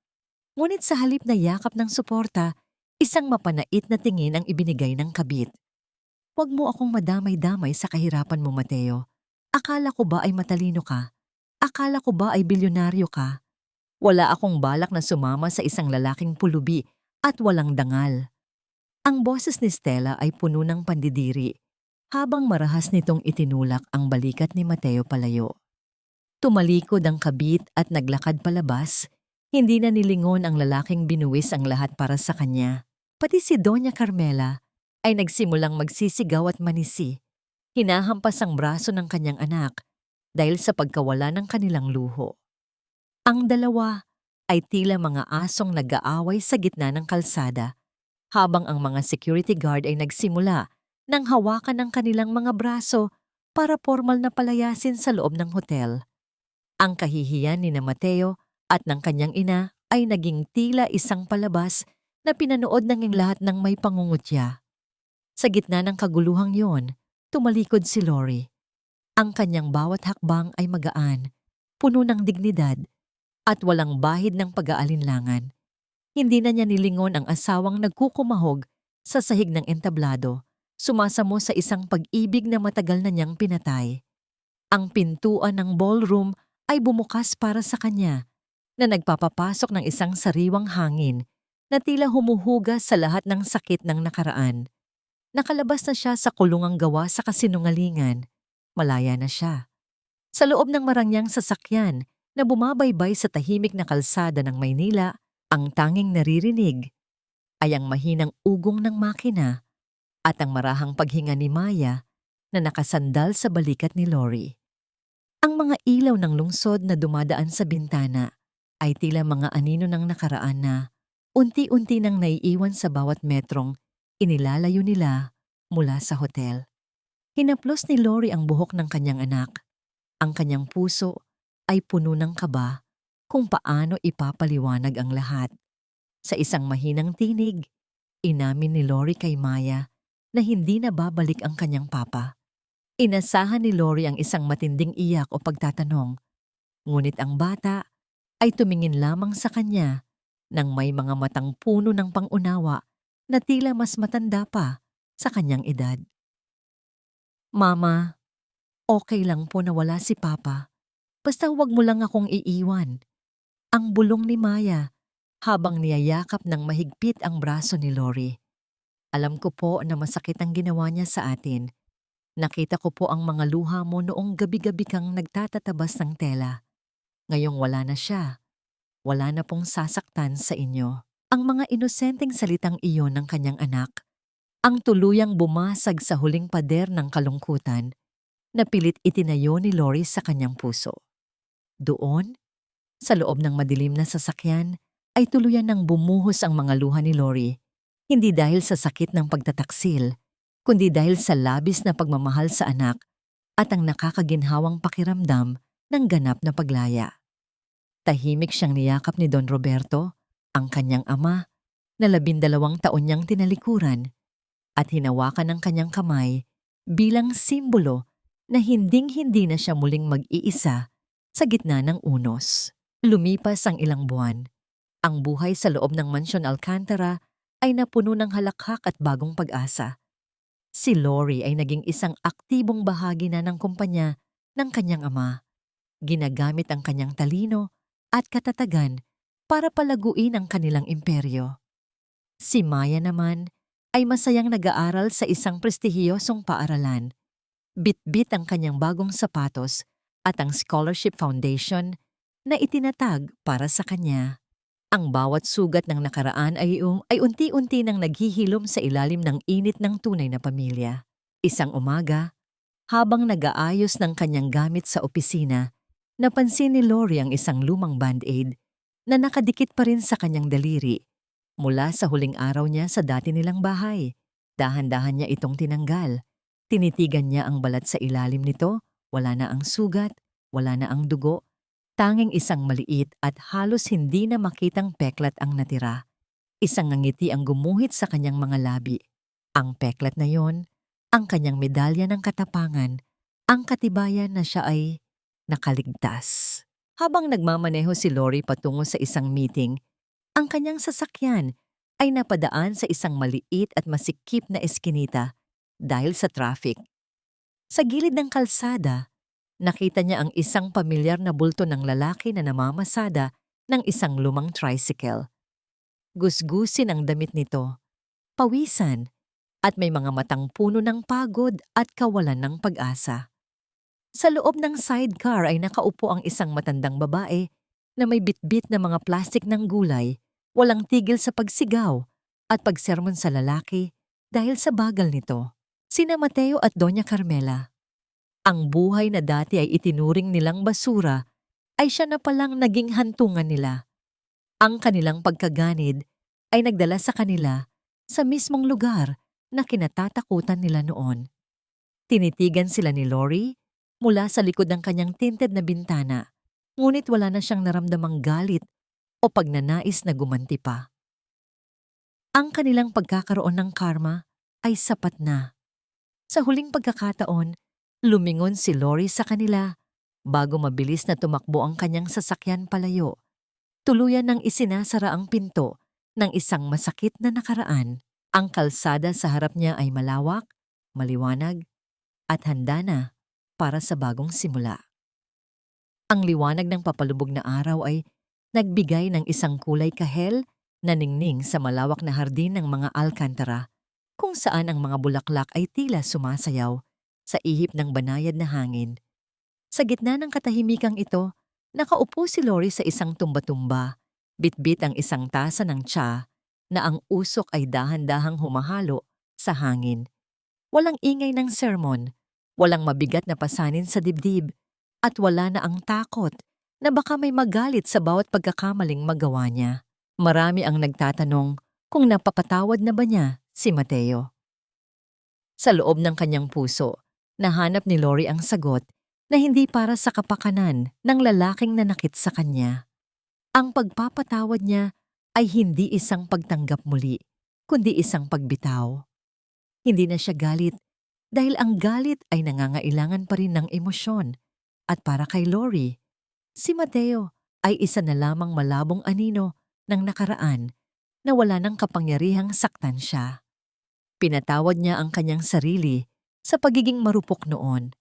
Ngunit sa halip na yakap ng suporta, isang mapanait na tingin ang ibinigay ng kabit. Huwag mo akong madamay-damay sa kahirapan mo, Mateo. Akala ko ba ay matalino ka? Akala ko ba ay bilyonaryo ka? Wala akong balak na sumama sa isang lalaking pulubi at walang dangal. Ang boses ni Stella ay puno ng pandidiri, habang marahas nitong itinulak ang balikat ni Mateo palayo. Tumalikod ang kabit at naglakad palabas, hindi na nilingon ang lalaking binuwis ang lahat para sa kanya. Pati si Doña Carmela ay nagsimulang magsisigaw at manisi. Hinahampas ang braso ng kanyang anak dahil sa pagkawala ng kanilang luho. Ang dalawa ay tila mga asong nag-aaway sa gitna ng kalsada, habang ang mga security guard ay nagsimula ng hawakan ng kanilang mga braso para formal na palayasin sa loob ng hotel. Ang kahihiyan ni na Mateo at ng kanyang ina ay naging tila isang palabas na pinanood ng lahat ng may pangungutya. Sa gitna ng kaguluhang yon, tumalikod si Lori. Ang kanyang bawat hakbang ay magaan, puno ng dignidad, at walang bahid ng pag-aalinlangan. Hindi na niya nilingon ang asawang nagkukumahog sa sahig ng entablado, sumasamo sa isang pag-ibig na matagal na niyang pinatay. Ang pintuan ng ballroom ay bumukas para sa kanya, na nagpapapasok ng isang sariwang hangin na tila humuhugas sa lahat ng sakit ng nakaraan. Nakalabas na siya sa kulungang gawa sa kasinungalingan. Malaya na siya. Sa loob ng marangyang sasakyan na bumabaybay sa tahimik na kalsada ng Maynila, ang tanging naririnig ay ang mahinang ugong ng makina at ang marahang paghinga ni Maya na nakasandal sa balikat ni Lori. Ang mga ilaw ng lungsod na dumadaan sa bintana ay tila mga anino ng nakaraan na unti-unti nang naiiwan sa bawat metrong inilalayo nila mula sa hotel. Hinaplos ni Lori ang buhok ng kanyang anak. Ang kanyang puso ay puno ng kaba kung paano ipapaliwanag ang lahat. Sa isang mahinang tinig, inamin ni Lori kay Maya na hindi na babalik ang kanyang papa. Inasahan ni Lori ang isang matinding iyak o pagtatanong, ngunit ang bata ay tumingin lamang sa kanya nang may mga matang puno ng pangunawa na tila mas matanda pa sa kanyang edad. Mama, okay lang po na wala si Papa. Basta huwag mo lang akong iiwan. Ang bulong ni Maya habang niyayakap ng mahigpit ang braso ni Lori. Alam ko po na masakit ang ginawa niya sa atin. Nakita ko po ang mga luha mo noong gabi-gabi kang nagtatatabas ng tela. Ngayong wala na siya. Wala na pong sasaktan sa inyo. Ang mga inosenteng salitang iyon ng kanyang anak, ang tuluyang bumasag sa huling pader ng kalungkutan na pilit itinayo ni Lori sa kanyang puso. Doon, sa loob ng madilim na sasakyan, ay tuluyan ng bumuhos ang mga luha ni Lori, hindi dahil sa sakit ng pagtataksil, kundi dahil sa labis na pagmamahal sa anak at ang nakakaginhawang pakiramdam ng ganap na paglaya. Tahimik siyang niyakap ni Don Roberto, ang kanyang ama, na 12 taon niyang tinalikuran, at hinawakan ng kanyang kamay bilang simbolo na hinding-hindi na siya muling mag-iisa sa gitna ng unos. Lumipas ang ilang buwan. Ang buhay sa loob ng Mansyon Alcantara ay napuno ng halakhak at bagong pag-asa. Si Lori ay naging isang aktibong bahagi na ng kumpanya ng kanyang ama. Ginagamit ang kanyang talino at katatagan para palaguin ang kanilang imperyo. Si Maya naman ay masayang nag-aaral sa isang prestihiyosong paaralan. Bit-bit ang kanyang bagong sapatos at ang scholarship foundation na itinatag para sa kanya. Ang bawat sugat ng nakaraan ay unti-unti nang naghihilom sa ilalim ng init ng tunay na pamilya. Isang umaga, habang nag-aayos ng kanyang gamit sa opisina, napansin ni Lori ang isang lumang band-aid na nakadikit pa rin sa kanyang daliri mula sa huling araw niya sa dati nilang bahay. Dahan-dahan niya itong tinanggal. Tinitigan niya ang balat sa ilalim nito, wala na ang sugat, wala na ang dugo. Tanging isang maliit at halos hindi na makitang peklat ang natira. Isang ngiti ang gumuhit sa kanyang mga labi. Ang peklat na yon, ang kanyang medalya ng katapangan, ang katibayan na siya ay nakaligtas. Habang nagmamaneho si Lori patungo sa isang meeting, ang kanyang sasakyan ay napadaan sa isang maliit at masikip na eskinita dahil sa traffic. Sa gilid ng kalsada, nakita niya ang isang pamilyar na bulto ng lalaki na namamasada ng isang lumang tricycle. Gusgusin ang damit nito, pawisan, at may mga matang puno ng pagod at kawalan ng pag-asa. Sa loob ng sidecar ay nakaupo ang isang matandang babae na may bitbit na mga plastik ng gulay, walang tigil sa pagsigaw at pagsermon sa lalaki dahil sa bagal nito. Sina Mateo at Doña Carmela. Ang buhay na dati ay itinuring nilang basura ay siya na palang naging hantungan nila. Ang kanilang pagkaganid ay nagdala sa kanila sa mismong lugar na kinatatakutan nila noon. Tinitigan sila ni Lori mula sa likod ng kanyang tinted na bintana, ngunit wala na siyang naramdamang galit o pagnanais na gumanti pa. Ang kanilang pagkakaroon ng karma ay sapat na. Sa huling pagkakataon, lumingon si Lori sa kanila bago mabilis na tumakbo ang kanyang sasakyan palayo. Tuluyan nang isinasara ang pinto ng isang masakit na nakaraan. Ang kalsada sa harap niya ay malawak, maliwanag, at handa na para sa bagong simula. Ang liwanag ng papalubog na araw ay nagbigay ng isang kulay kahel na ningning sa malawak na hardin ng mga alkantara, kung saan ang mga bulaklak ay tila sumasayaw sa ihip ng banayad na hangin. Sa gitna ng katahimikang ito, nakaupo si Lori sa isang tumba-tumba, bitbit ang isang tasa ng tsa na ang usok ay dahan-dahang humahalo sa hangin. Walang ingay ng sermon, walang mabigat na pasanin sa dibdib, at wala na ang takot na baka may magalit sa bawat pagkakamaling magawa niya. Marami ang nagtatanong kung napapatawad na ba niya si Mateo. Sa loob ng kanyang puso, nahanap ni Lori ang sagot na hindi para sa kapakanan ng lalaking nanakit sa kanya. Ang pagpapatawad niya ay hindi isang pagtanggap muli, kundi isang pagbitaw. Hindi na siya galit dahil ang galit ay nangangailangan pa rin ng emosyon. At para kay Lori, si Mateo ay isa na lamang malabong anino ng nakaraan na wala ng kapangyarihang saktan siya. Pinatawad niya ang kanyang sarili sa pagiging marupok noon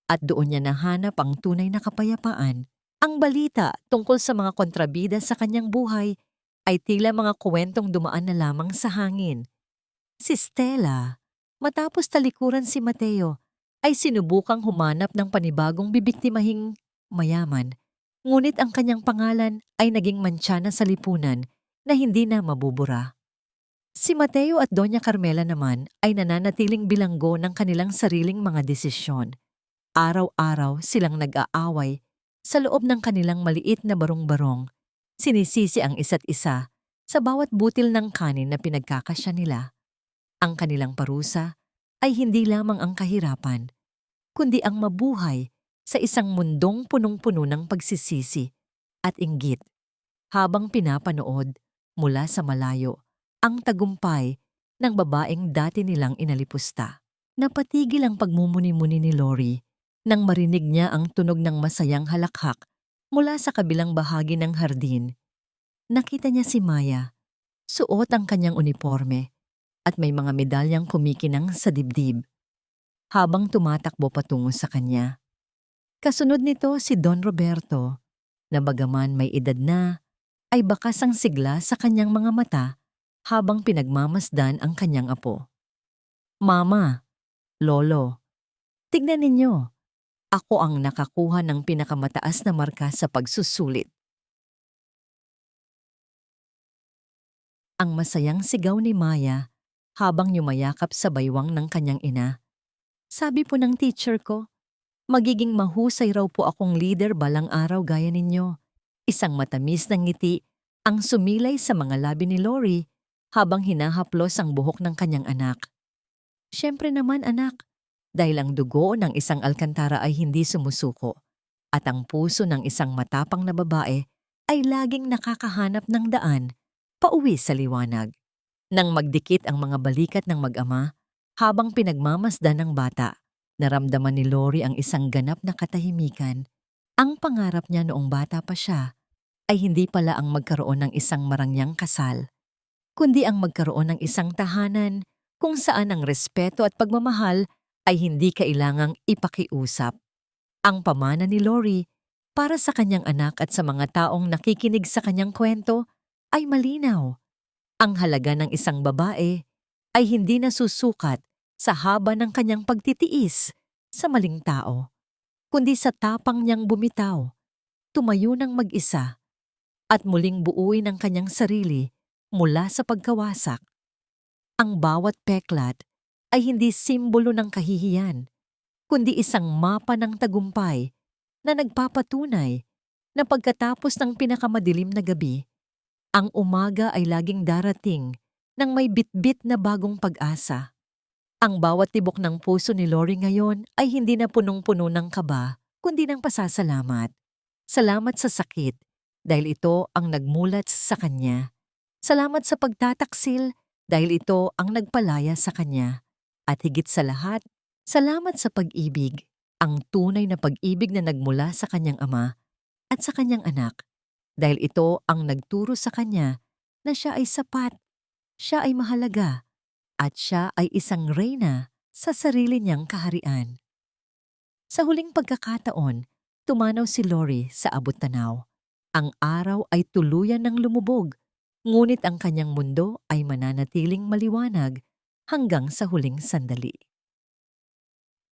at doon niya nahanap ang tunay na kapayapaan. Ang balita tungkol sa mga kontrabida sa kanyang buhay ay tila mga kwentong dumaan na lamang sa hangin. Si Stella, matapos talikuran si Mateo, ay sinubukang humanap ng panibagong bibiktimahing mayaman, ngunit ang kanyang pangalan ay naging mantsana sa lipunan na hindi na mabubura. Si Mateo at Doña Carmela naman ay nananatiling bilanggo ng kanilang sariling mga desisyon. Araw-araw silang nag-aaway sa loob ng kanilang maliit na barong-barong. Sinisisi ang isa't isa sa bawat butil ng kanin na pinagkakasya nila. Ang kanilang parusa ay hindi lamang ang kahirapan, kundi ang mabuhay sa isang mundong punong-puno ng pagsisisi at inggit. Habang pinapanood mula sa malayo ang tagumpay ng babaeng dati nilang inalipusta. Napatigil ang pagmumuni-muni ni Lori nang marinig niya ang tunog ng masayang halakhak mula sa kabilang bahagi ng hardin. Nakita niya si Maya, suot ang kanyang uniforme at may mga medalyang kumikinang sa dibdib, habang tumatakbo patungo sa kanya. Kasunod nito si Don Roberto, na bagaman may edad na, ay bakas ang sigla sa kanyang mga mata habang pinagmamasdan ang kanyang apo. Mama, Lolo, tignan ninyo, ako ang nakakuha ng pinakamataas na marka sa pagsusulit. Ang masayang sigaw ni Maya habang yumayakap sa baywang ng kanyang ina. Sabi po ng teacher ko, magiging mahusay raw po akong leader balang araw gaya ninyo. Isang matamis na ngiti ang sumilay sa mga labi ni Lori habang hinahaplos ang buhok ng kanyang anak. Siyempre naman anak, dahil ang dugo ng isang alkantara ay hindi sumusuko at ang puso ng isang matapang na babae ay laging nakakahanap ng daan pauwi sa liwanag. Nang magdikit ang mga balikat ng mag-ama habang pinagmamasdan ng bata, naramdaman ni Lori ang isang ganap na katahimikan. Ang pangarap niya noong bata pa siya ay hindi pala ang magkaroon ng isang marangyang kasal, kundi ang magkaroon ng isang tahanan kung saan ang respeto at pagmamahal ay hindi kailangang ipakiusap. Ang pamana ni Lori para sa kanyang anak at sa mga taong nakikinig sa kanyang kwento ay malinaw. Ang halaga ng isang babae ay hindi nasusukat sa haba ng kanyang pagtitiis sa maling tao, kundi sa tapang niyang bumitaw, tumayo ng mag-isa, at muling buuin ang kanyang sarili mula sa pagkawasak. Ang bawat peklat ay hindi simbolo ng kahihiyan, kundi isang mapa ng tagumpay na nagpapatunay na pagkatapos ng pinakamadilim na gabi, ang umaga ay laging darating ng may bitbit na bagong pag-asa. Ang bawat tibok ng puso ni Lori ngayon ay hindi na punong-puno ng kaba, kundi ng pasasalamat. Salamat sa sakit, dahil ito ang nagmulat sa kanya. Salamat sa pagtataksil, dahil ito ang nagpalaya sa kanya. At higit sa lahat, salamat sa pag-ibig, ang tunay na pag-ibig na nagmula sa kanyang ama at sa kanyang anak. Dahil ito ang nagturo sa kanya na siya ay sapat, siya ay mahalaga, at siya ay isang reyna sa sarili niyang kaharian. Sa huling pagkakataon, tumanaw si Lori sa abot-tanaw. Ang araw ay tuluyan ng lumubog, ngunit ang kanyang mundo ay mananatiling maliwanag hanggang sa huling sandali.